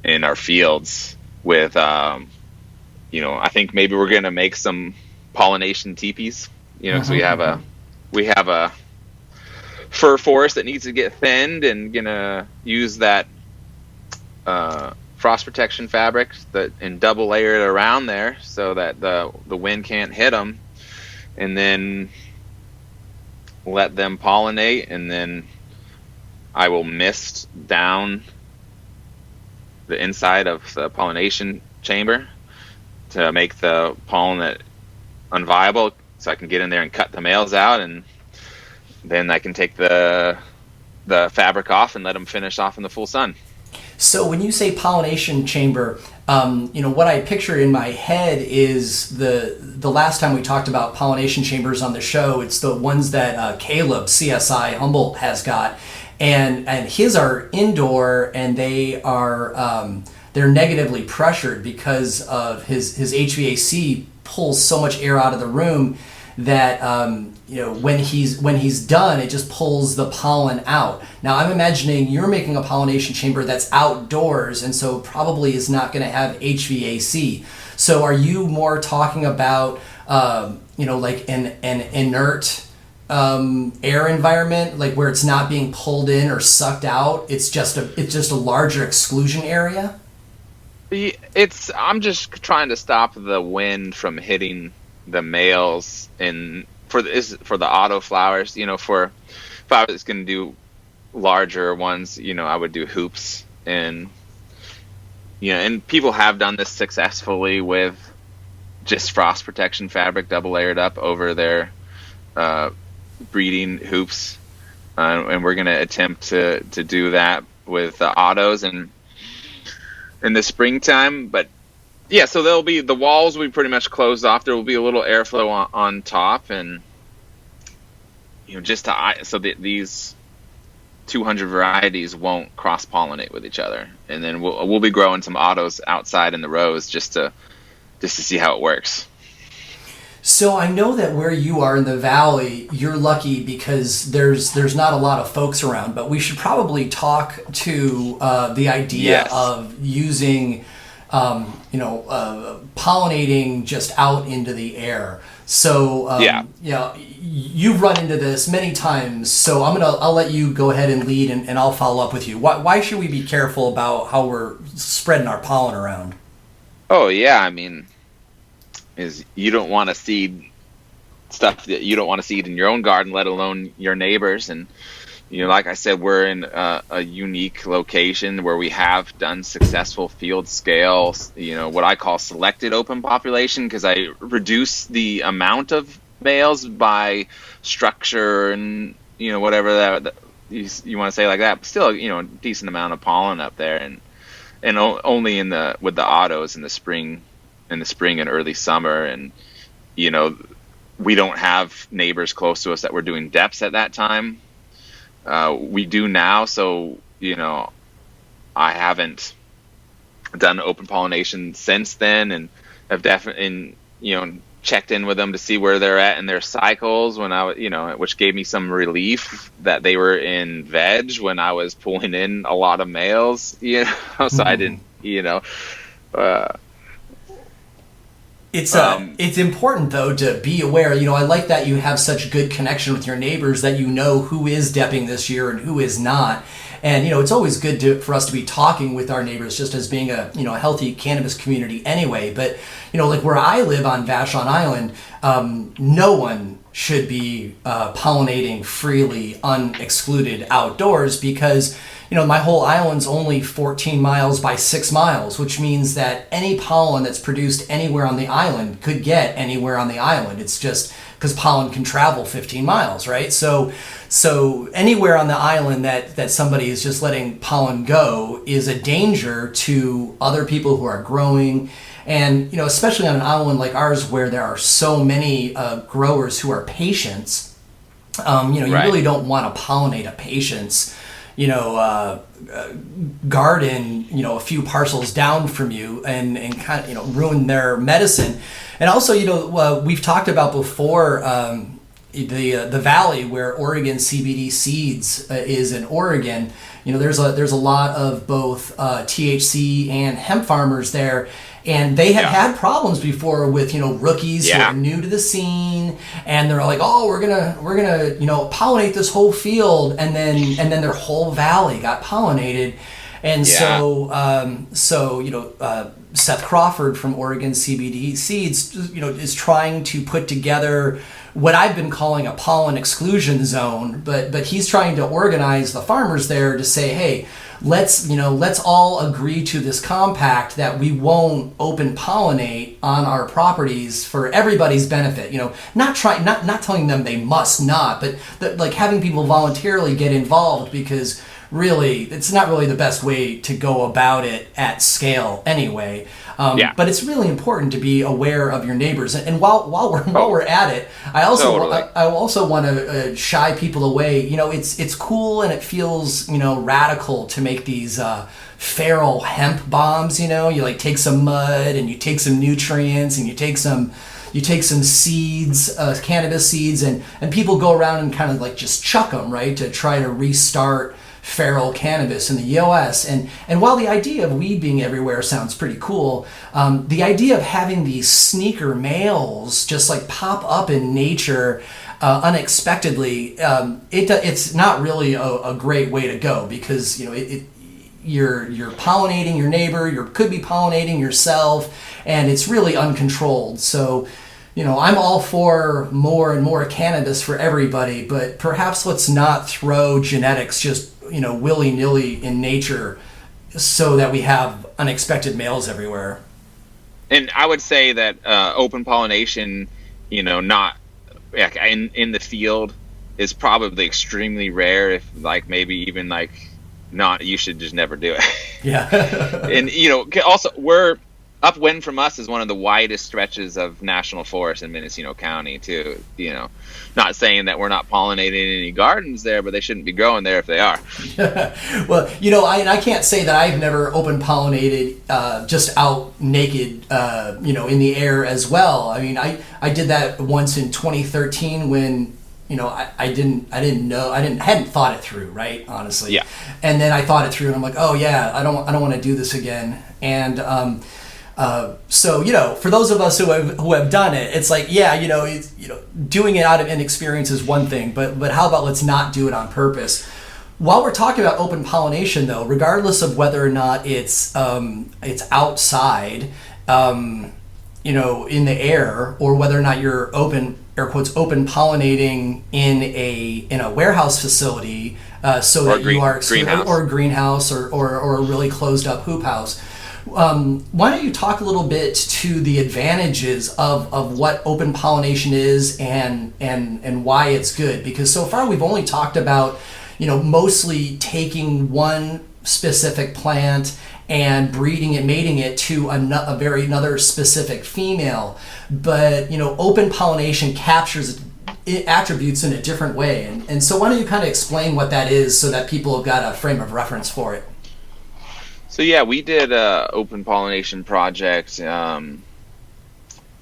in our fields with I think maybe we're going to make some pollination teepees, because we have a fir forest that needs to get thinned, and gonna use that frost protection fabric and double layer it around there so that the wind can't hit them, and then let them pollinate, and then I will mist down the inside of the pollination chamber to make the pollen unviable, so I can get in there and cut the males out, and then I can take the fabric off and let them finish off in the full sun. So when you say pollination chamber, what I picture in my head is the last time we talked about pollination chambers on the show, it's the ones that Caleb, CSI Humboldt, has got. And his are indoor, and they are they're negatively pressured because of his HVAC pulls so much air out of the room that when he's done, it just pulls the pollen out. Now I'm imagining you're making a pollination chamber that's outdoors, and so probably is not going to have HVAC. So are you more talking about like an inert air environment, like where it's not being pulled in or sucked out? It's just a larger exclusion area. I'm just trying to stop the wind from hitting the males, and for the autoflowers, for if I was going to do larger ones, I would do hoops, and and people have done this successfully with just frost protection fabric double layered up over their breeding hoops, and we're going to attempt to do that with the autos and in the springtime. But Yeah, so the walls will be pretty much closed off. There will be a little airflow on top, and these 200 varieties won't cross pollinate with each other. And then we'll be growing some autos outside in the rows just to see how it works. So I know that where you are in the valley, you're lucky because there's not a lot of folks around, but we should probably talk to the idea of using, pollinating just out into the air. So you've run into this many times. So I'll let you go ahead and lead, and I'll follow up with you. Why should we be careful about how we're spreading our pollen around? Oh yeah, I mean, is you don't want to seed stuff that you don't want to seed in your own garden, let alone your neighbors. And like I said, we're in a unique location where we have done successful field scale, what I call selected open population, because I reduce the amount of males by structure and whatever that you want to say like that. But still, a decent amount of pollen up there, and only with the autos in the spring and early summer. And we don't have neighbors close to us that were doing depths at that time. We do now, so I haven't done open pollination since then, and have definitely checked in with them to see where they're at in their cycles, when which gave me some relief that they were in veg when I was pulling in a lot of males, so I didn't, It's important, though, to be aware. I like that you have such good connection with your neighbors, that who is depping this year and who is not. And, it's always good for us to be talking with our neighbors, just as being a healthy cannabis community anyway. But, like where I live on Vashon Island, no one should be pollinating freely, unexcluded outdoors, because my whole island's only 14 miles by 6 miles, which means that any pollen that's produced anywhere on the island could get anywhere on the island. It's just because pollen can travel 15 miles, right? So anywhere on the island that somebody is just letting pollen go is a danger to other people who are growing. And, especially on an island like ours where there are so many growers who are patients, you really don't want to pollinate a patient's garden, a few parcels down from you, and kind of, ruin their medicine. And also, we've talked about before, the valley where Oregon CBD Seeds is in Oregon. There's a lot of both THC and hemp farmers there. And they had problems before with rookies who are new to the scene, and they're like, oh, we're gonna pollinate this whole field, and then their whole valley got pollinated. And so Seth Crawford from Oregon CBD Seeds is trying to put together what I've been calling a pollen exclusion zone, but he's trying to organize the farmers there to say, hey, let's all agree to this compact that we won't open pollinate on our properties for everybody's benefit. Not telling them they must not, but like having people voluntarily get involved, because really it's not really the best way to go about it at scale anyway. But it's really important to be aware of your neighbors. And while we're at it, I also want to shy people away. It's cool and it feels radical to make these feral hemp bombs. You like take some mud and you take some nutrients and you take some seeds, cannabis seeds, and people go around and kind of like just chuck them, right, to try to restart feral cannabis in the US. And while the idea of weed being everywhere sounds pretty cool, the idea of having these sneaker males just like pop up in nature unexpectedly, it's not really a great way to go, because you're pollinating your neighbor, you could be pollinating yourself, and it's really uncontrolled. So I'm all for more and more cannabis for everybody, but perhaps let's not throw genetics just willy-nilly in nature so that we have unexpected males everywhere. And I would say that open pollination, not in the field, is probably extremely rare. If maybe even not, you should just never do it. Yeah. And also we're upwind from us is one of the widest stretches of national forest in Mendocino County too. Not saying that we're not pollinating any gardens there, but they shouldn't be growing there if they are. Well, I can't say that I've never open pollinated just out naked, in the air as well. I mean, I did that once in 2013 when I hadn't thought it through, right? Honestly. Yeah. And then I thought it through, and I'm like, oh yeah, I don't want to do this again. And so for those of us who have done it, it's like, doing it out of inexperience is one thing, but how about let's not do it on purpose? While we're talking about open pollination, though, regardless of whether or not it's outside, in the air, or whether or not you're air quotes open pollinating in a warehouse facility, so that you are greenhouse. Or a greenhouse or a really closed up hoop house. Why don't you talk a little bit to the advantages of what open pollination is and why it's good? Because so far we've only talked about mostly taking one specific plant and breeding it, mating it to another specific female. But open pollination captures attributes in a different way. And so why don't you kind of explain what that is so that people have got a frame of reference for it? So yeah, we did a open pollination project in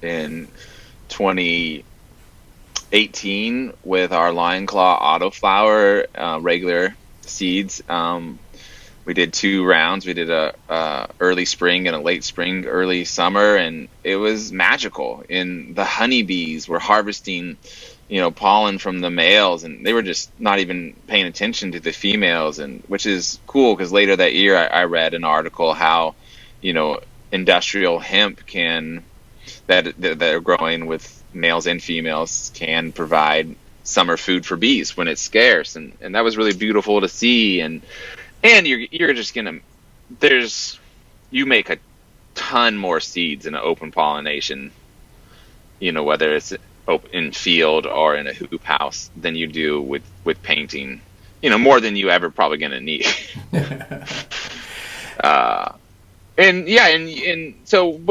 2018 with our Lion Claw autoflower regular seeds. We did 2 rounds. We did a early spring and a late spring, early summer, and it was magical. And the honeybees were harvesting pollen from the males, and they were just not even paying attention to the females, and which is cool because later that year I read an article how industrial hemp that are growing with males and females can provide summer food for bees when it's scarce, and that was really beautiful to see. And you're just gonna you make a ton more seeds in an open pollination, whether it's in field or in a hoop house, than you do with painting, more than you ever probably gonna need. But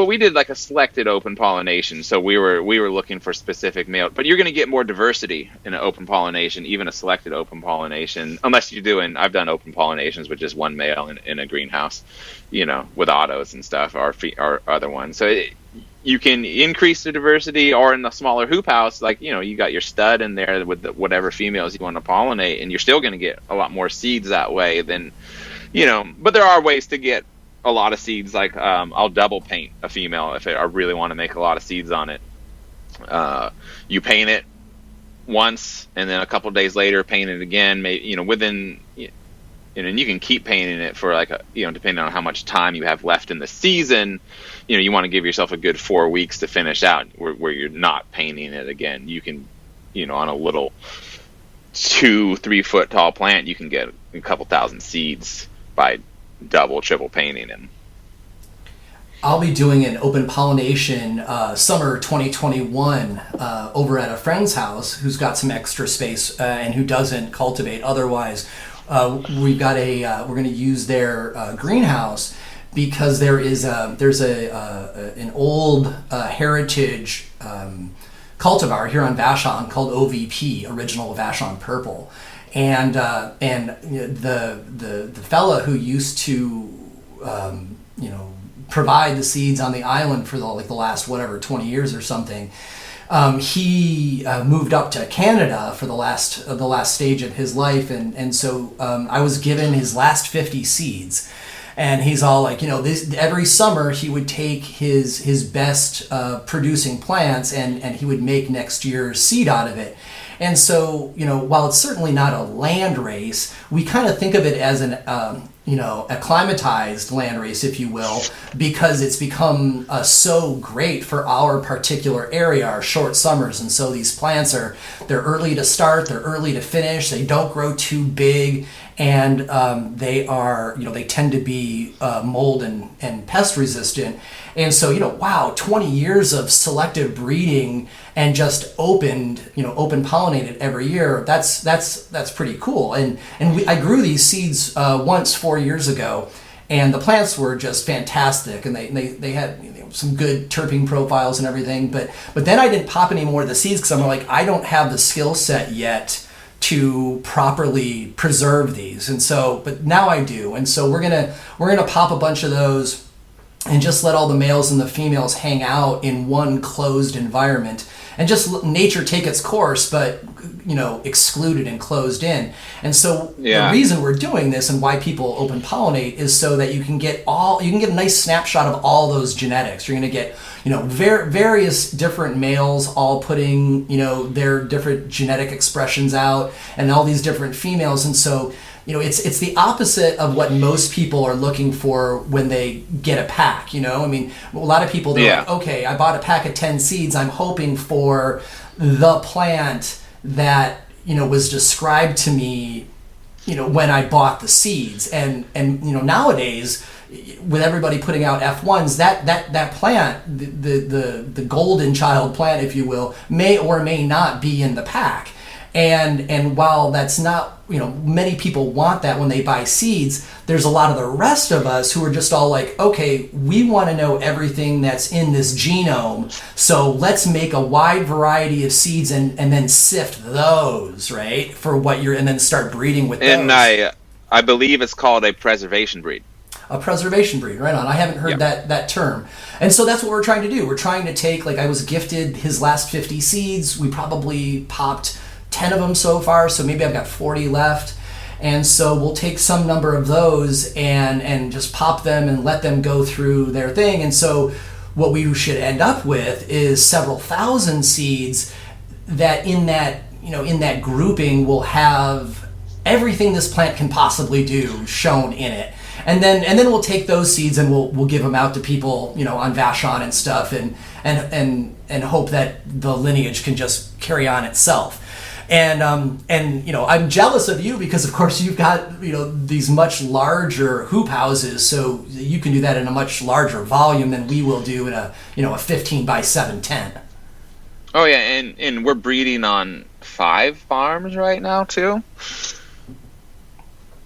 we did like a selected open pollination. So we were looking for specific male, but you're going to get more diversity in an open pollination, even a selected open pollination, unless I've done open pollinations with just one male in a greenhouse, with autos and stuff, or other ones. So you can increase the diversity, or in the smaller hoop house, like, you got your stud in there with whatever females you want to pollinate, and you're still going to get a lot more seeds that way than, but there are ways to get a lot of seeds. Like I'll double paint a female if I really want to make a lot of seeds on it. You paint it once, and then a couple of days later paint it again, maybe within, and you can keep painting it for depending on how much time you have left in the season. You want to give yourself a good 4 weeks to finish out where you're not painting it again. You can, on a little 2-3 foot tall plant, you can get a couple thousand seeds by double, triple painting them. I'll be doing an open pollination summer 2021 over at a friend's house who's got some extra space and who doesn't cultivate otherwise. We're going to use their greenhouse because there's an old heritage cultivar here on Vashon called OVP, Original Vashon Purple. And the fella who used to provide the seeds on the island for the last 20 years or something, he moved up to Canada for the last stage of his life, and so I was given his last 50 seeds, and he's all like, every summer he would take his best producing plants and he would make next year's seed out of it. And so, while it's certainly not a land race, we kind of think of it as an, acclimatized land race, if you will, because it's become so great for our particular area, our short summers. And so these plants they're early to start, they're early to finish, they don't grow too big, and they tend to be mold and pest resistant. And so, 20 years of selective breeding and just open pollinated every year, that's pretty cool. And I grew these seeds once 4 years ago, and the plants were just fantastic, and they had some good terpene profiles and everything. But then I didn't pop any more of the seeds because I'm like, I don't have the skill set yet to properly preserve these. And so, but now I do. And so we're gonna pop a bunch of those and just let all the males and the females hang out in one closed environment and just nature take its course, but excluded and closed in. And so the reason we're doing this and why people open pollinate is so that you can get a nice snapshot of all those genetics. You're going to get various different males all putting their different genetic expressions out, and all these different females. And so it's the opposite of what most people are looking for when they get a pack. I mean, a lot of people, they're like, okay, I bought a pack of 10 seeds. I'm hoping for the plant that was described to me when I bought the seeds. And nowadays, with everybody putting out F1s, that plant, the golden child plant, if you will, may or may not be in the pack. And while that's not, many people want that when they buy seeds, there's a lot of the rest of us who are just all like, okay, we want to know everything that's in this genome, so let's make a wide variety of seeds and then sift those, right, for what and then start breeding with those. And I believe it's called a preservation breed. A preservation breed, right on. I haven't heard that term. And so that's what we're trying to do. We're trying to take, I was gifted his last 50 seeds. We probably popped 10 of them so far, so maybe I've got 40 left. And so we'll take some number of those and just pop them and let them go through their thing. And so what we should end up with is several thousand seeds that in that grouping will have everything this plant can possibly do shown in it. And then we'll take those seeds and we'll give them out to people, on Vashon and stuff, and hope that the lineage can just carry on itself. And I'm jealous of you because, of course, you've got, these much larger hoop houses, so you can do that in a much larger volume than we will do in a 15 by 710. Oh yeah, and we're breeding on 5 farms right now too.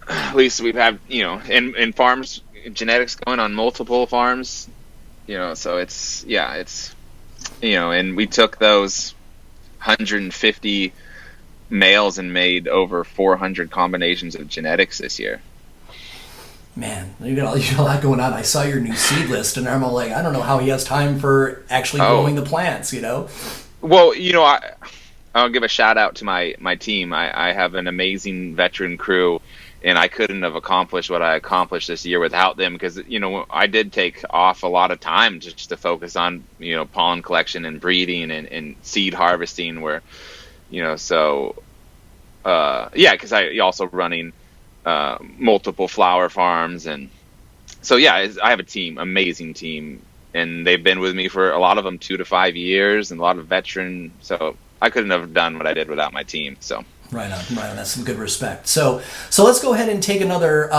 At least we've had, and farms, genetics going on multiple farms, so it's, and we took those 150 males and made over 400 combinations of genetics this year. Man, you got a lot going on. I saw your new seed list, and I'm all like, I don't know how he has time for actually growing the plants, Well, I'll give a shout out to my team. I have an amazing veteran crew, and I couldn't have accomplished what I accomplished this year without them, because, I did take off a lot of time just to focus on, pollen collection and breeding and seed harvesting because I also running multiple flower farms. And so, I have a team, amazing team, and they've been with me for a lot of them 2 to 5 years, and a lot of veteran. So I couldn't have done what I did without my team. So. Right on. That's some good respect. So let's go ahead and take another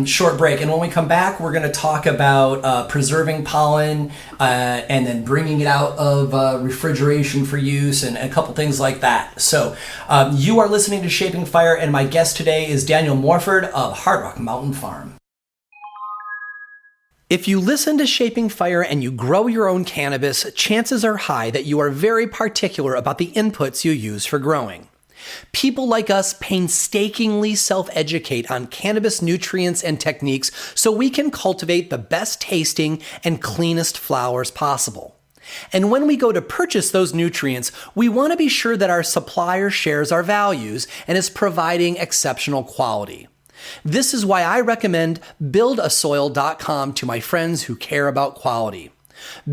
short break. And when we come back, we're going to talk about preserving pollen and then bringing it out of refrigeration for use and a couple things like that. So you are listening to Shaping Fire, and my guest today is Daniel Morford of Hard Rock Mountain Farm. If you listen to Shaping Fire and you grow your own cannabis, chances are high that you are very particular about the inputs you use for growing. People like us painstakingly self-educate on cannabis nutrients and techniques so we can cultivate the best tasting and cleanest flowers possible. And when we go to purchase those nutrients, we want to be sure that our supplier shares our values and is providing exceptional quality. This is why I recommend buildasoil.com to my friends who care about quality.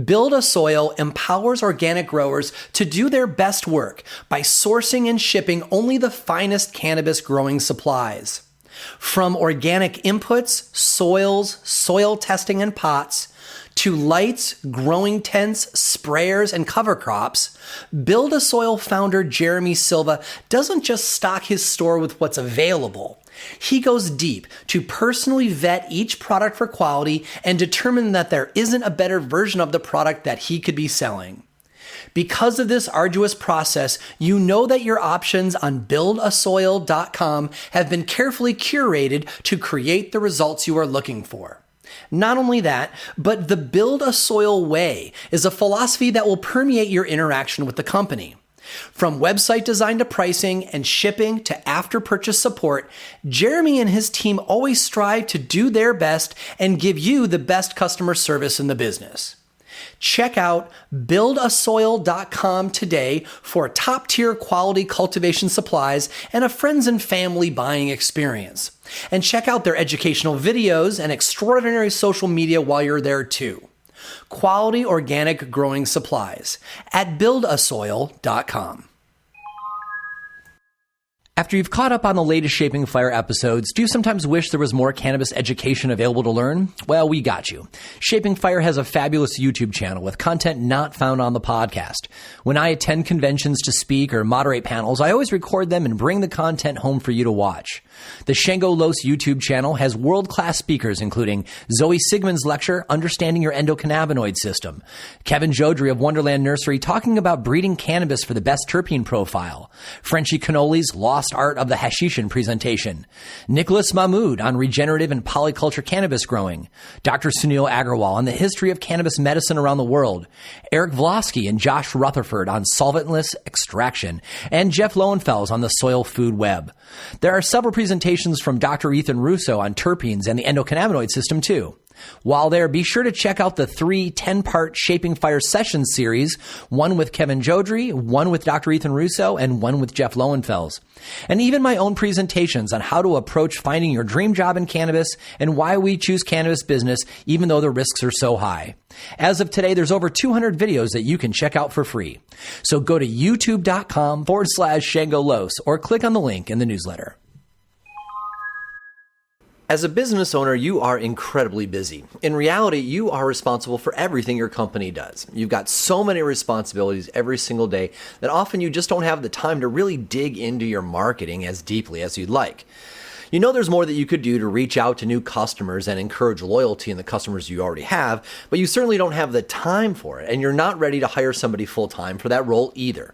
Build a Soil empowers organic growers to do their best work by sourcing and shipping only the finest cannabis growing supplies. From organic inputs, soils, soil testing and pots, to lights, growing tents, sprayers, and cover crops, Build a Soil founder Jeremy Silva doesn't just stock his store with what's available. He goes deep to personally vet each product for quality and determine that there isn't a better version of the product that he could be selling. Because of this arduous process, you know that your options on buildasoil.com have been carefully curated to create the results you are looking for. Not only that, but the Build a Soil way is a philosophy that will permeate your interaction with the company. From website design to pricing and shipping to after-purchase support, Jeremy and his team always strive to do their best and give you the best customer service in the business. Check out buildasoil.com today for top-tier quality cultivation supplies and a friends and family buying experience. And check out their educational videos and extraordinary social media while you're there too. Quality organic growing supplies at buildasoil.com. After you've caught up on the latest Shaping Fire episodes, do you sometimes wish there was more cannabis education available to learn? Well, we got you. Shaping Fire has a fabulous YouTube channel with content not found on the podcast. When I attend conventions to speak or moderate panels, I always record them and bring the content home for you to watch. The Shango Los YouTube channel has world-class speakers including Zoe Sigmund's lecture, Understanding Your Endocannabinoid System, Kevin Jodrey of Wonderland Nursery talking about breeding cannabis for the best terpene profile, Frenchie Canoli's Lost Art of the Hashishin presentation, Nicholas Mahmood on regenerative and polyculture cannabis growing, Dr. Sunil Agrawal on the history of cannabis medicine around the world, Eric Vlosky and Josh Rutherford on solventless extraction, and Jeff Lowenfels on the soil food web. There are several presentations from Dr. Ethan Russo on terpenes and the endocannabinoid system too. While there, be sure to check out the 3 10-part Shaping Fire Sessions series, one with Kevin Jodrey, one with Dr. Ethan Russo, and one with Jeff Lowenfels. And even my own presentations on how to approach finding your dream job in cannabis and why we choose cannabis business even though the risks are so high. As of today, there's over 200 videos that you can check out for free. So go to youtube.com/Shango Los or click on the link in the newsletter. As a business owner, you are incredibly busy. In reality, you are responsible for everything your company does. You've got so many responsibilities every single day that often you just don't have the time to really dig into your marketing as deeply as you'd like. You know there's more that you could do to reach out to new customers and encourage loyalty in the customers you already have, but you certainly don't have the time for it, and you're not ready to hire somebody full-time for that role either.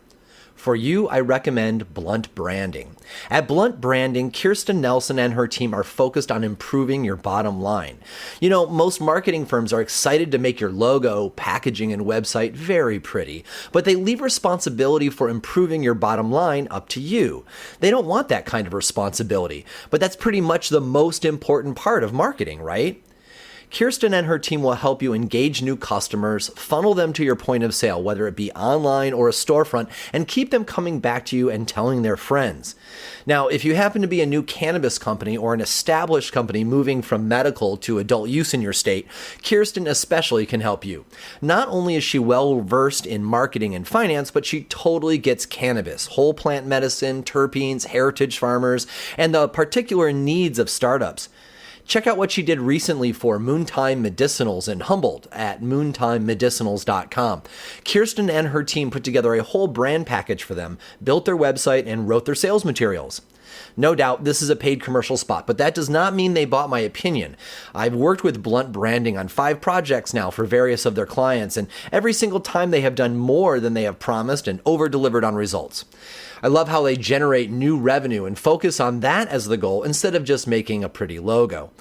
For you, I recommend Blunt Branding. At Blunt Branding, Kirsten Nelson and her team are focused on improving your bottom line. You know, most marketing firms are excited to make your logo, packaging, and website very pretty, but they leave responsibility for improving your bottom line up to you. They don't want that kind of responsibility, but that's pretty much the most important part of marketing, right? Kirsten and her team will help you engage new customers, funnel them to your point of sale, whether it be online or a storefront, and keep them coming back to you and telling their friends. Now, if you happen to be a new cannabis company or an established company moving from medical to adult use in your state, Kirsten especially can help you. Not only is she well versed in marketing and finance, but she totally gets cannabis, whole plant medicine, terpenes, heritage farmers, and the particular needs of startups. Check out what she did recently for Moontime Medicinals in Humboldt at moontimemedicinals.com. Kirsten and her team put together a whole brand package for them, built their website, and wrote their sales materials. No doubt this is a paid commercial spot, but that does not mean they bought my opinion. I've worked with Blunt Branding on 5 projects now for various of their clients, and every single time they have done more than they have promised and over-delivered on results. I love how they generate new revenue and focus on that as the goal instead of just making a pretty logo.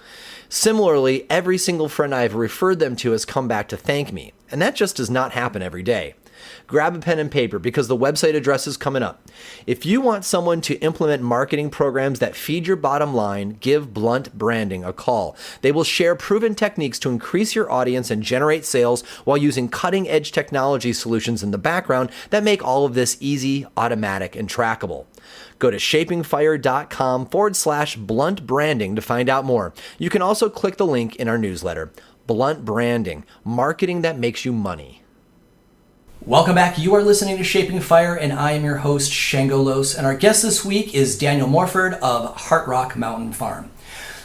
Similarly, every single friend I've referred them to has come back to thank me, and that just does not happen every day. Grab a pen and paper because the website address is coming up. If you want someone to implement marketing programs that feed your bottom line, give Blunt Branding a call. They will share proven techniques to increase your audience and generate sales while using cutting-edge technology solutions in the background that make all of this easy, automatic, and trackable. Go to shapingfire.com/Blunt Branding to find out more. You can also click the link in our newsletter. Blunt Branding, marketing that makes you money. Welcome back. You are listening to Shaping Fire, and I am your host, Shango Los, and our guest this week is Daniel Morford of Heart Rock Mountain Farm.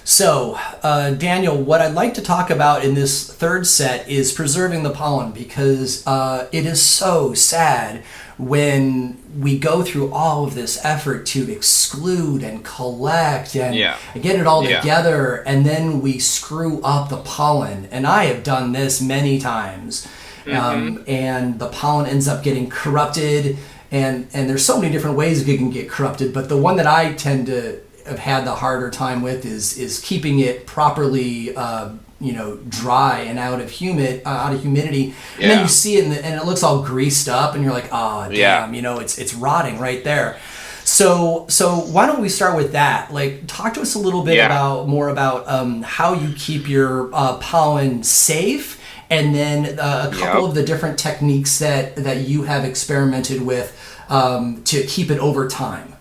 So, Daniel, what I'd like to talk about in this third set is preserving the pollen, because it is so sad when we go through all of this effort to exclude and collect and get it all together, and then we screw up the pollen. And I have done this many times. And the pollen ends up getting corrupted, and there's so many different ways it can get corrupted, but the one that I tend to have had the harder time with is keeping it properly, dry and out of humidity. And then you see it and it looks all greased up, and you're like, oh damn, it's rotting right there. So why don't we start with that? Like, talk to us a little bit more about how you keep your pollen safe, and then a couple of the different techniques that you have experimented with to keep it over time.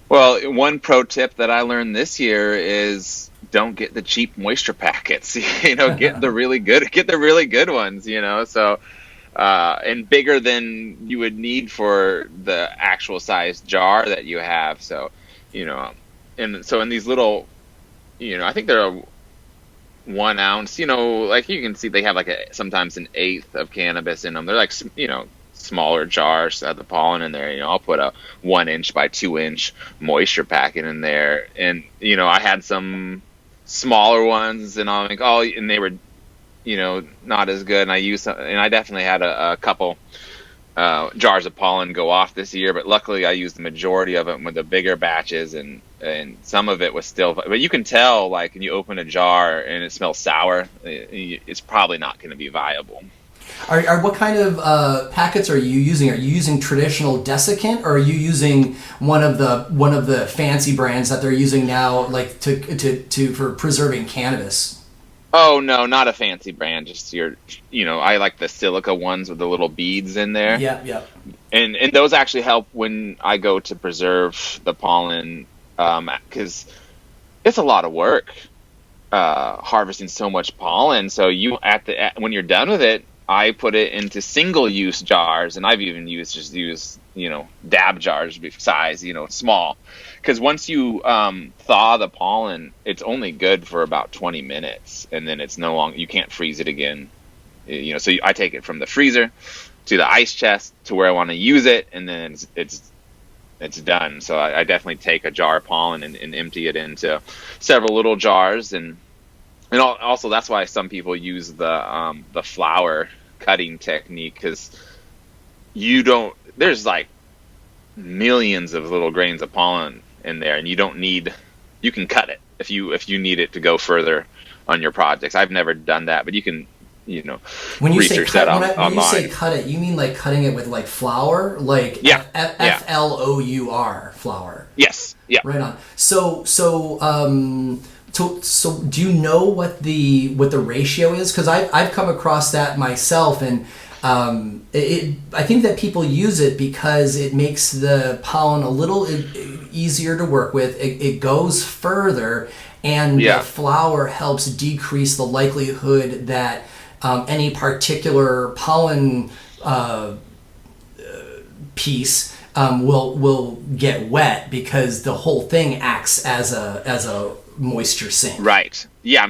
Well, one pro tip that I learned this year is don't get the cheap moisture packets. Get the really good ones. So. And bigger than you would need for the actual size jar that you have. So, and so in these little, I think they're 1 ounce, like you can see they have sometimes an eighth of cannabis in them. They're like, smaller jars that have the pollen in there. I'll put a 1 inch by 2 inch moisture packet in there. And, I had some smaller ones, and I'm like, and they were, not as good. And I definitely had a couple jars of pollen go off this year, but luckily I used the majority of it with the bigger batches, and some of it was still, but you can tell, like, when you open a jar and it smells sour, it's probably not going to be viable. What kind of packets are you using? Are you using traditional desiccant, or are you using one of the fancy brands that they're using now, like for preserving cannabis? Oh no, not a fancy brand. Just I like the silica ones with the little beads in there. Yeah. And those actually help when I go to preserve the pollen, because it's a lot of work harvesting so much pollen. So when you're done with it, I put it into single-use jars, and I've even used dab jars size, small. Because once you thaw the pollen, it's only good for about 20 minutes, and then it's no longer, you can't freeze it again. So I take it from the freezer to the ice chest to where I want to use it, and then it's done. So I definitely take a jar of pollen and empty it into several little jars, and also that's why some people use the flower cutting technique, because there's like millions of little grains of pollen in there, and you can cut it if you need it to go further on your projects. I've never done that, but you can when you research say cut, that online. When you say cut it, you mean like cutting it with like flour, like FLOUR flour? Yes. Yeah. Right on. So do you know what the ratio is? Because I've come across that myself, and I think that people use it because it makes the pollen a little easier to work with. It goes further, and the flour helps decrease the likelihood that any particular pollen piece will get wet, because the whole thing acts as a moisture sink. Right. Yeah.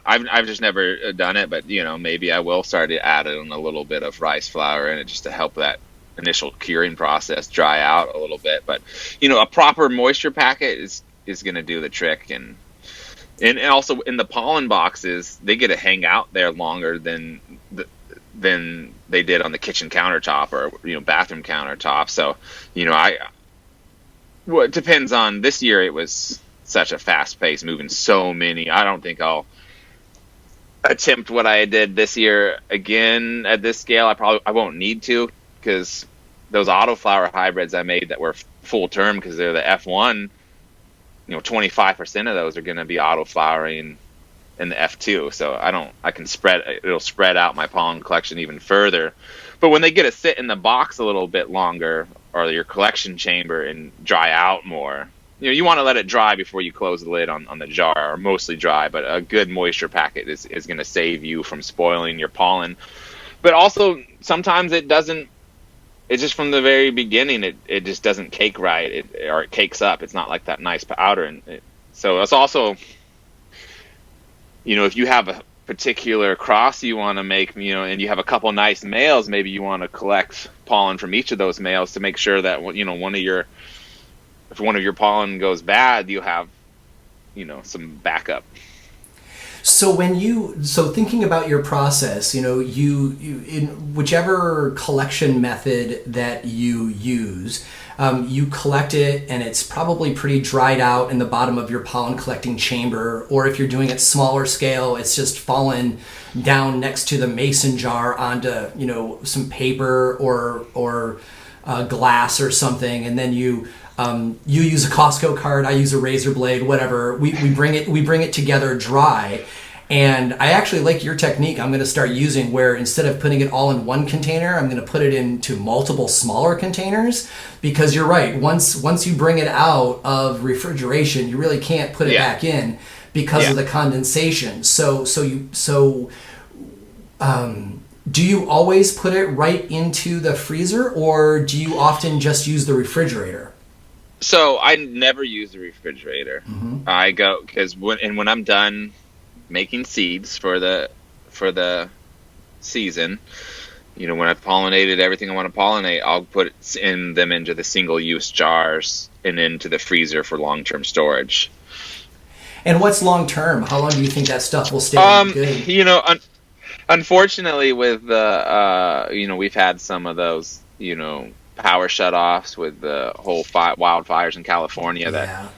I've just never done it, but maybe I will start to add in a little bit of rice flour in it just to help that initial curing process dry out a little bit. But a proper moisture packet is going to do the trick, and also in the pollen boxes, they get to hang out there longer than they did on the kitchen countertop or bathroom countertop. So it depends on this year. It was such a fast pace, moving so many. I don't think I'll attempt what I did this year again at this scale. I won't need to, because those autoflower hybrids I made that were full term, because they're the F1, 25% of those are going to be autoflowering in the F2. So it'll spread out my pollen collection even further. But when they get to sit in the box a little bit longer, or your collection chamber, and dry out more, you want to let it dry before you close the lid on the jar, or mostly dry, but a good moisture packet is going to save you from spoiling your pollen. But also, sometimes it doesn't, it's just from the very beginning, it just doesn't cake right, or it cakes up. It's not like that nice powder. So it's also, if you have a particular cross you want to make, and you have a couple nice males, maybe you want to collect pollen from each of those males to make sure that, if one of your pollen goes bad, you have, some backup. So thinking about your process, you in whichever collection method that you use, you collect it and it's probably pretty dried out in the bottom of your pollen collecting chamber, or if you're doing it smaller scale, it's just fallen down next to the mason jar onto, some paper or glass or something, and then you use a Costco card, I use a razor blade, whatever. We bring it together dry. And I actually like your technique. I'm going to start using where instead of putting it all in one container, I'm going to put it into multiple smaller containers, because you're right. Once you bring it out of refrigeration, you really can't put it back in because of the condensation. Do you always put it right into the freezer, or do you often just use the refrigerator? So I never use the refrigerator. Mm-hmm. I go, because when I'm done making seeds for the season, when I've pollinated everything I want to pollinate, I'll put them into the single-use jars and into the freezer for long-term storage. And what's long-term? How long do you think that stuff will stay good? Unfortunately, with the we've had some of those power shutoffs with the whole wildfires in California that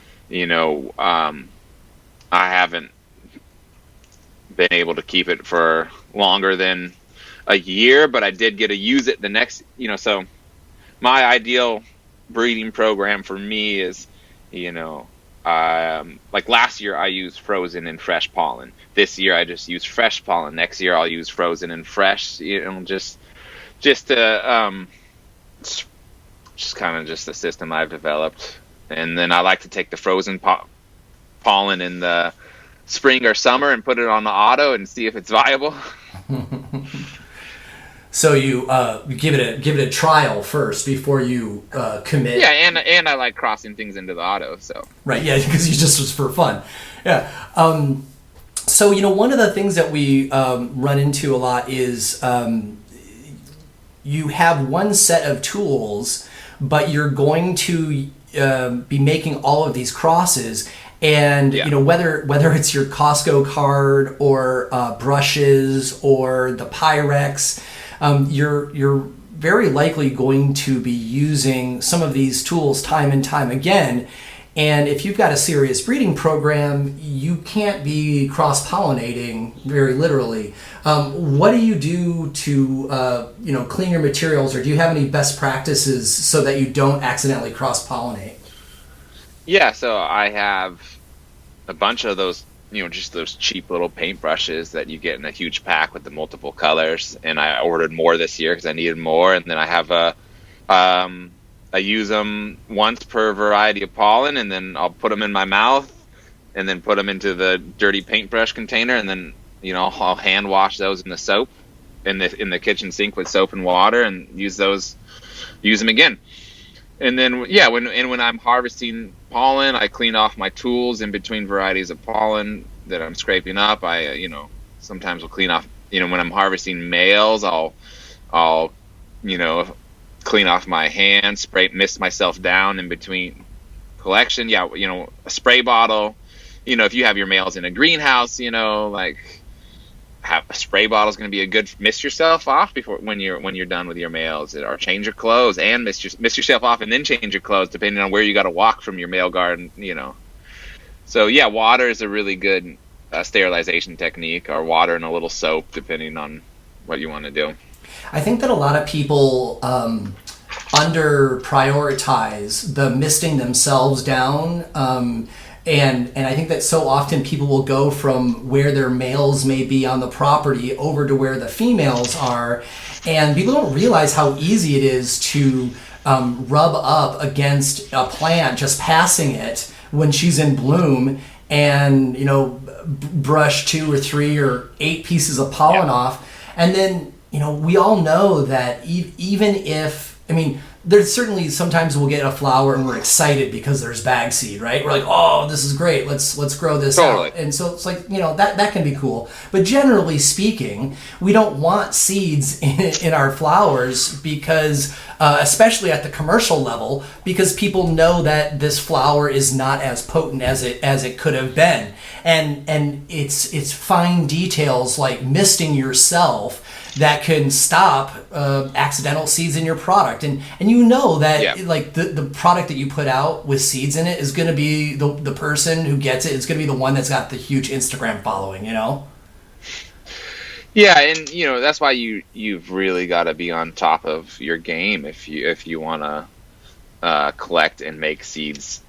I haven't been able to keep it for longer than a year, but I did get to use it the next, so my ideal breeding program for me is, like last year I used frozen and fresh pollen. This year I just use fresh pollen. Next year I'll use frozen and fresh, just to, just kind of just a system I've developed. And then I like to take the frozen pollen in the spring or summer and put it on the auto and see if it's viable. So you give it a trial first before you commit. Yeah, and I like crossing things into the auto. So right, yeah, because you just was for fun. Yeah. So one of the things that we run into a lot is you have one set of tools, but you're going to be making all of these crosses. And whether it's your Costco card or brushes or the Pyrex, you're very likely going to be using some of these tools time and time again. And if you've got a serious breeding program, you can't be cross-pollinating very literally. What do you do to clean your materials, or do you have any best practices so that you don't accidentally cross-pollinate? Yeah, so I have a bunch of those, just those cheap little paintbrushes that you get in a huge pack with the multiple colors. And I ordered more this year because I needed more. And then I have I use them once per variety of pollen, and then I'll put them in my mouth and then put them into the dirty paintbrush container. And then, I'll hand wash those in the soap in the kitchen sink with soap and water, and use them again. And then, when I'm harvesting pollen, I clean off my tools in between varieties of pollen that I'm scraping up. I, sometimes will clean off, when I'm harvesting males, I'll clean off my hands, mist myself down in between collection. Yeah, a spray bottle, if you have your males in a greenhouse, have a spray bottle is going to be a good mist yourself off when you're done with your males, or change your clothes and mist yourself off and then change your clothes depending on where you got to walk from your male garden. So yeah, water is a really good sterilization technique, or water and a little soap depending on what you want to do. I think that a lot of people under prioritize the misting themselves down. And I think that so often people will go from where their males may be on the property over to where the females are, and people don't realize how easy it is to rub up against a plant, just passing it when she's in bloom, and brush 2 or 3 or 8 pieces of pollen off. And then we all know that even if, there's certainly sometimes we'll get a flower and we're excited because there's bag seed, right? We're like, oh, this is great. Let's grow this out. And so it's like, that can be cool. But generally speaking, we don't want seeds in our flowers because, especially at the commercial level, because people know that this flower is not as potent as it could have been. and it's fine details like misting yourself that can stop accidental seeds in your product, and you know that like the product that you put out with seeds in it is going to be the person who gets it is going to be the one that's got the huge Instagram following, you know. Yeah, and you know that's why you've really got to be on top of your game if you want to collect and make seeds,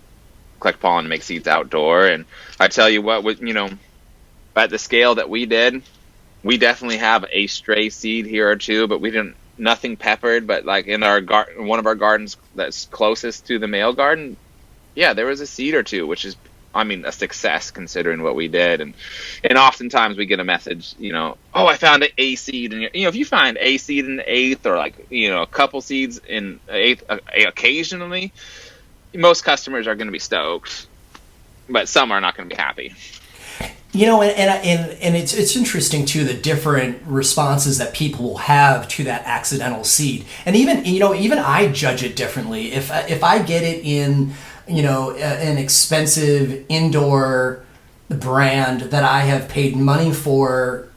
collect pollen and make seeds outdoor. And I tell you what, with at the scale that we did, we definitely have a stray seed here or two, but we didn't nothing peppered. But like in our one of our gardens that's closest to the male garden, yeah, there was a seed or two, which is, I mean, a success considering what we did. And oftentimes we get a message, oh, I found a seed. And, if you find a seed in the eighth or like, a couple seeds in eighth occasionally, most customers are going to be stoked, but some are not going to be happy. And it's interesting too, the different responses that people will have to that accidental seed. And even I judge it differently. If I get it in, an expensive indoor brand that I have paid money for,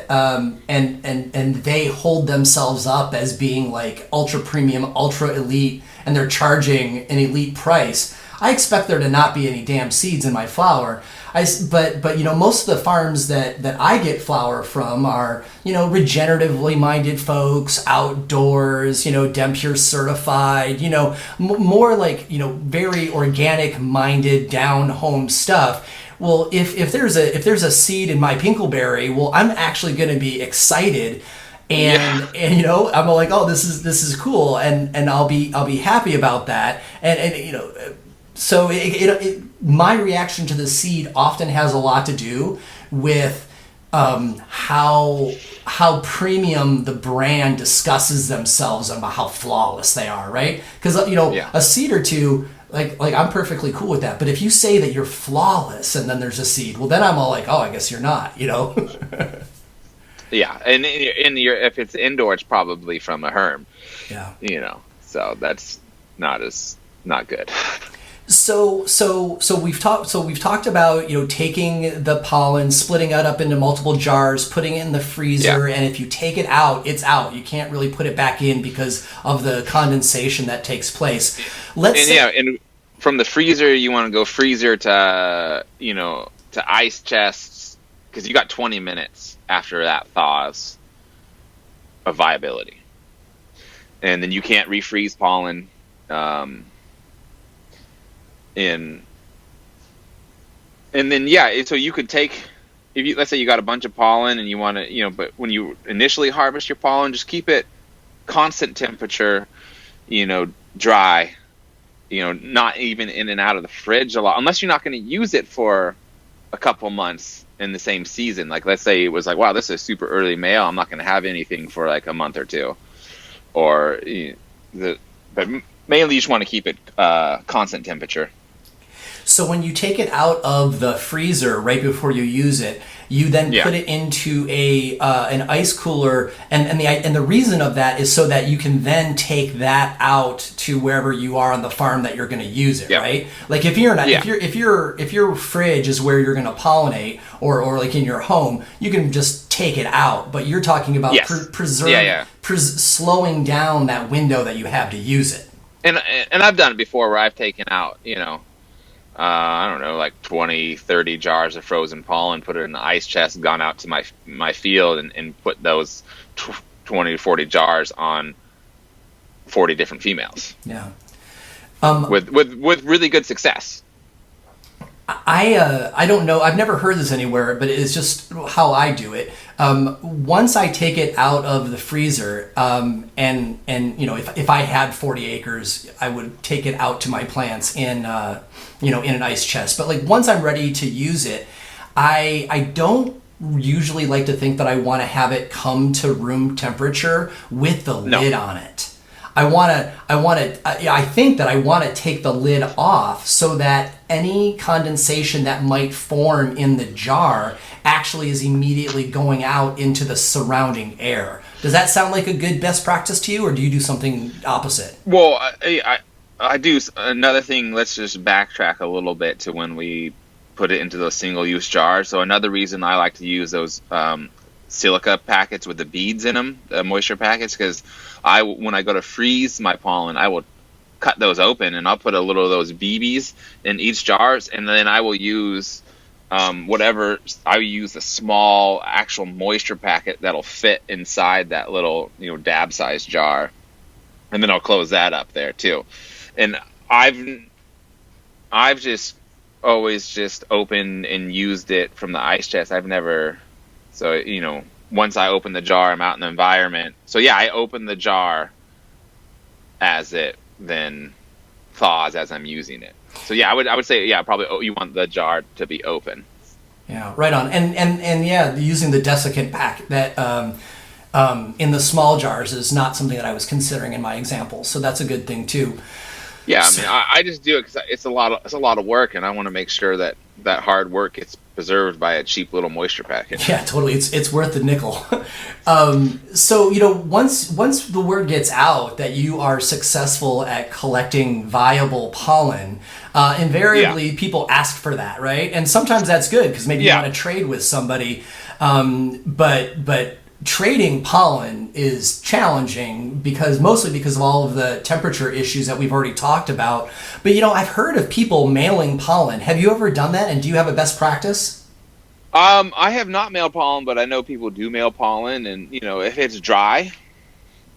and they hold themselves up as being like ultra premium, ultra elite, and they're charging an elite price, I expect there to not be any damn seeds in my flower. But most of the farms that I get flower from are, regeneratively minded folks, outdoors, DemPure certified, more like, very organic minded down home stuff. Well, if there's a seed in my pinkleberry, well, I'm actually going to be excited. And I'm like, oh, this is cool, and I'll be happy about that, and so my reaction to the seed often has a lot to do with how premium the brand discusses themselves about how flawless they are, right? Because a seed or two, like I'm perfectly cool with that. But if you say that you're flawless and then there's a seed, well, then I'm all like, oh, I guess you're not, Yeah, and if it's indoor, it's probably from a herm. Yeah. So that's not good. So we've talked about taking the pollen, splitting it up into multiple jars, putting it in the freezer, and if you take it out, it's out. You can't really put it back in because of the condensation that takes place. And from the freezer, you want to go freezer to to ice chests, because you got 20 minutes after that thaws of viability, and then you can't refreeze pollen. And then so you could take, let's say you got a bunch of pollen and you want to but when you initially harvest your pollen, just keep it constant temperature, dry, not even in and out of the fridge a lot, unless you're not going to use it for a couple months in the same season. Like let's say it was like, wow, this is super early male, I'm not going to have anything for like a month or two, or but mainly you just want to keep it constant temperature. So when you take it out of the freezer right before you use it, you then put it into an ice cooler, and the reason of that is so that you can then take that out to wherever you are on the farm that you're going to use it, right? Like if your fridge is where you're going to pollinate, or like in your home, you can just take it out. But you're talking about slowing down that window that you have to use it. And I've done it before where I've taken out, I don't know, like 20, 30 jars of frozen pollen, put it in the ice chest, gone out to my field and put those 20 to 40 jars on 40 different females. Yeah. With really good success. I don't know. I've never heard this anywhere, but it's just how I do it. Once I take it out of the freezer, and if I had 40 acres, I would take it out to my plants in an ice chest. But like once I'm ready to use it, I don't usually like to think that I want to have it come to room temperature with the lid on it. I think that I want to take the lid off so that any condensation that might form in the jar actually is immediately going out into the surrounding air. Does that sound like a good best practice to you, or do you do something opposite? Well, I do another thing. Let's just backtrack a little bit to when we put it into those single-use jars. So another reason I like to use those silica packets with the beads in them, the moisture packets, because when I go to freeze my pollen, I will cut those open and I'll put a little of those BBs in each jars, and then I will use I use a small actual moisture packet that'll fit inside that little dab sized jar, and then I'll close that up there too. And I've just always just opened and used it from the ice chest. I've never, so once I open the jar, I'm out in the environment. So yeah, I open the jar as it then thaws as I'm using it. So yeah, I would say probably you want the jar to be open. Yeah, right on. And yeah, using the desiccant pack that in the small jars is not something that I was considering in my example. So that's a good thing too. Yeah, I mean, I just do it because it's a lot of work, and I want to make sure that hard work gets preserved by a cheap little moisture packet. Yeah, totally. It's worth the nickel. So once the word gets out that you are successful at collecting viable pollen, invariably people ask for that, right? And sometimes that's good because maybe you want to trade with somebody, but trading pollen is challenging mostly because of all of the temperature issues that we've already talked about. But I've heard of people mailing pollen. Have you ever done that? And do you have a best practice? I have not mailed pollen, but I know people do mail pollen, and if it's dry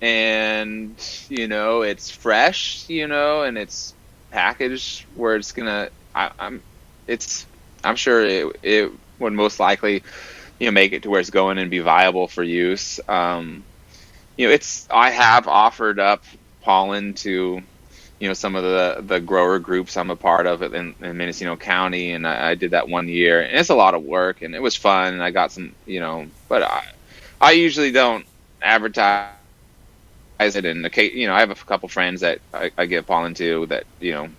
and it's fresh, and it's packaged where it's gonna, I'm sure it would most likely make it to where it's going and be viable for use. I have offered up pollen to, some of the grower groups I'm a part of in Mendocino County, and I did that one year, and it's a lot of work, and it was fun, and I got some, but I usually don't advertise it, and I have a couple friends that I give pollen to that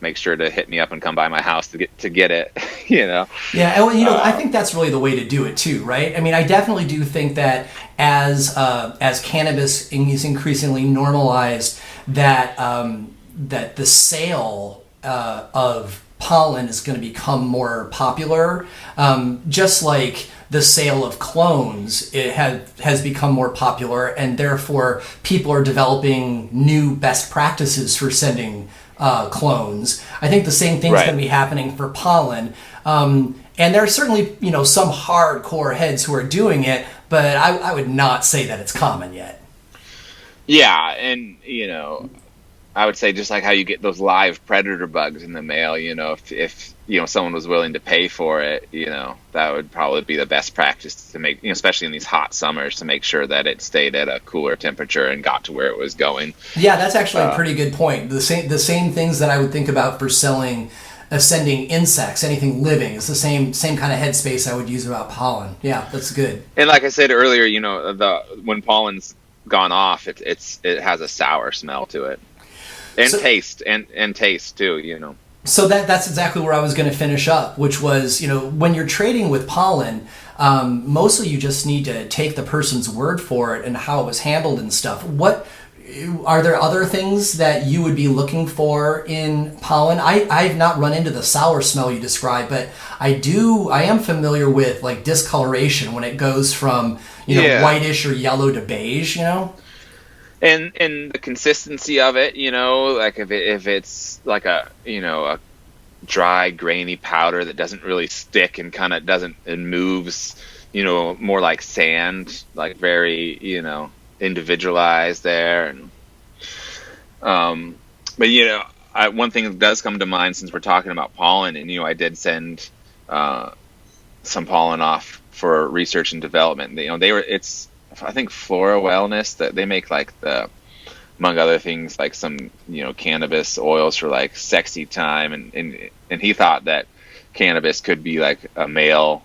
make sure to hit me up and come by my house to get it. Yeah, and I think that's really the way to do it too, right? I mean, I definitely do think that as cannabis is increasingly normalized, that the sale of pollen is going to become more popular, just like the sale of clones has become more popular, and therefore people are developing new best practices for sending clones. I think the same thing's going to be happening for pollen. And there are certainly, some hardcore heads who are doing it, but I would not say that it's common yet. Yeah, and, I would say just like how you get those live predator bugs in the mail, if someone was willing to pay for it, that would probably be the best practice to make, especially in these hot summers, to make sure that it stayed at a cooler temperature and got to where it was going. Yeah, that's actually a pretty good point. The same things that I would think about for sending insects, anything living, is the same kind of headspace I would use about pollen. Yeah, that's good. And like I said earlier, when pollen's gone off, it has a sour smell to it. And taste too, So that's exactly where I was going to finish up, which was, when you're trading with pollen, mostly you just need to take the person's word for it and how it was handled and stuff. What are there other things that you would be looking for in pollen? I've not run into the sour smell you described, but I am familiar with like discoloration when it goes from whitish or yellow to beige, And the consistency of it, like if it's like a dry, grainy powder that doesn't really stick and kind of it moves, more like sand, like very, individualized there. And, but one thing that does come to mind since we're talking about pollen, and I did send some pollen off for research and development. It's I think Flora Wellness, that they make like among other things, like some cannabis oils for like sexy time, and he thought that cannabis could be like a male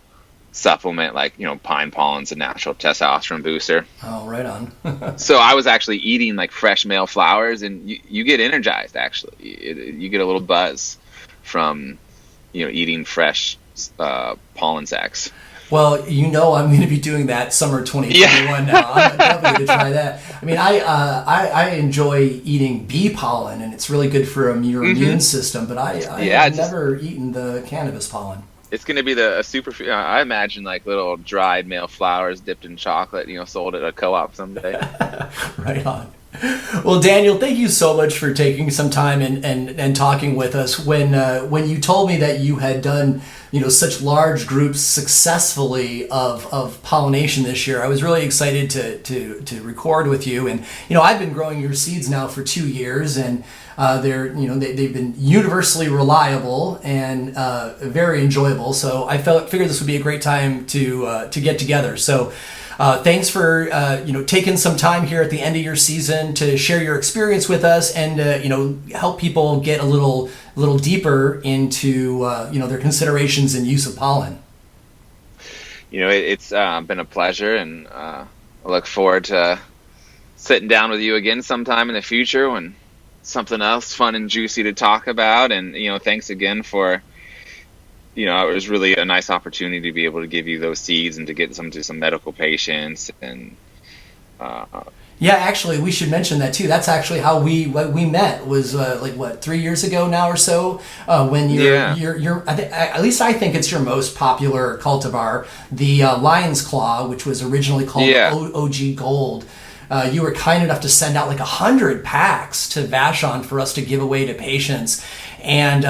supplement, like pine pollen's a natural testosterone booster. Oh, right on. So I was actually eating like fresh male flowers, and you get energized. Actually, you get a little buzz from eating fresh pollen sacs. Well, I'm going to be doing that summer 2021 now. I'm definitely going to try that. I mean, I enjoy eating bee pollen, and it's really good for your immune system, but I've never eaten the cannabis pollen. It's going to be a super. I imagine like little dried male flowers dipped in chocolate, sold at a co-op someday. Right on. Well, Daniel, thank you so much for taking some time and talking with us. When you told me that you had done such large groups successfully of pollination this year, I was really excited to record with you. And I've been growing your seeds now for 2 years, and they've been universally reliable and very enjoyable. So I figured this would be a great time to get together. So. Thanks for taking some time here at the end of your season to share your experience with us and help people get a little deeper into their considerations and use of pollen. It's been a pleasure, and I look forward to sitting down with you again sometime in the future when something else fun and juicy to talk about. And thanks again for. It was really a nice opportunity to be able to give you those seeds and to get some to some medical patients. And yeah, actually, we should mention that too. That's actually how we met. Was 3 years ago now or so. When you're at least I think it's your most popular cultivar, the Lion's Claw, which was originally called OG Gold. You were kind enough to send out 100 packs to Vashon for us to give away to patients. And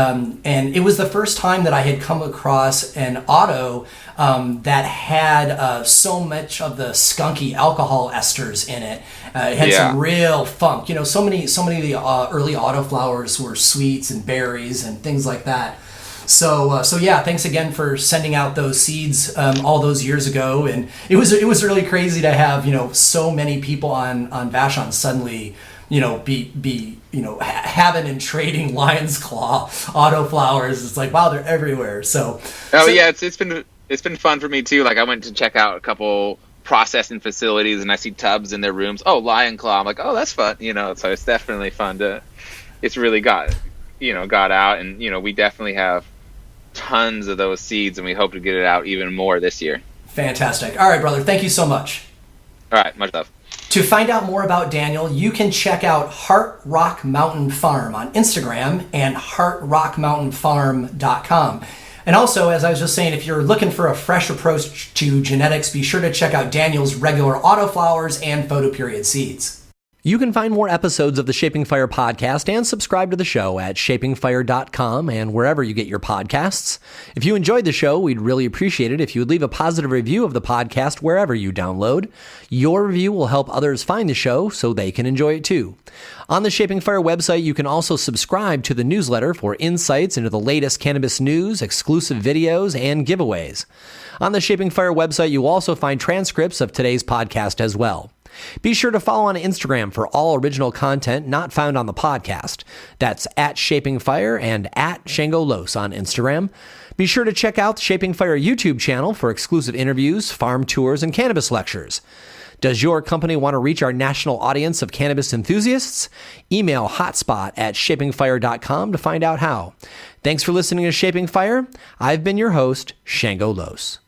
it was the first time that I had come across an auto that had so much of the skunky alcohol esters in it. It had some real funk. So many of the early auto flowers were sweets and berries and things like that. So yeah, thanks again for sending out those seeds all those years ago. And it was really crazy to have so many people on Vashon suddenly be having and trading Lion's Claw autoflowers. It's like, wow, they're everywhere. Yeah, it's been fun for me too. Like I went to check out a couple processing facilities and I see tubs in their rooms. Oh, Lion Claw. I'm like, oh, that's fun. So it's definitely fun it's really got out, and we definitely have tons of those seeds, and we hope to get it out even more this year. Fantastic. All right, brother. Thank you so much. All right. Much love. To find out more about Daniel, you can check out Heart Rock Mountain Farm on Instagram and heartrockmountainfarm.com. And also, as I was just saying, if you're looking for a fresh approach to genetics, be sure to check out Daniel's regular autoflowers and photoperiod seeds. You can find more episodes of the Shaping Fire podcast and subscribe to the show at shapingfire.com and wherever you get your podcasts. If you enjoyed the show, we'd really appreciate it if you would leave a positive review of the podcast wherever you download. Your review will help others find the show so they can enjoy it too. On the Shaping Fire website, you can also subscribe to the newsletter for insights into the latest cannabis news, exclusive videos, and giveaways. On the Shaping Fire website, you'll also find transcripts of today's podcast as well. Be sure to follow on Instagram for all original content not found on the podcast. That's at Shaping Fire and at Shango Los on Instagram. Be sure to check out the Shaping Fire YouTube channel for exclusive interviews, farm tours, and cannabis lectures. Does your company want to reach our national audience of cannabis enthusiasts? Email hotspot@shapingfire.com to find out how. Thanks for listening to Shaping Fire. I've been your host, Shango Los.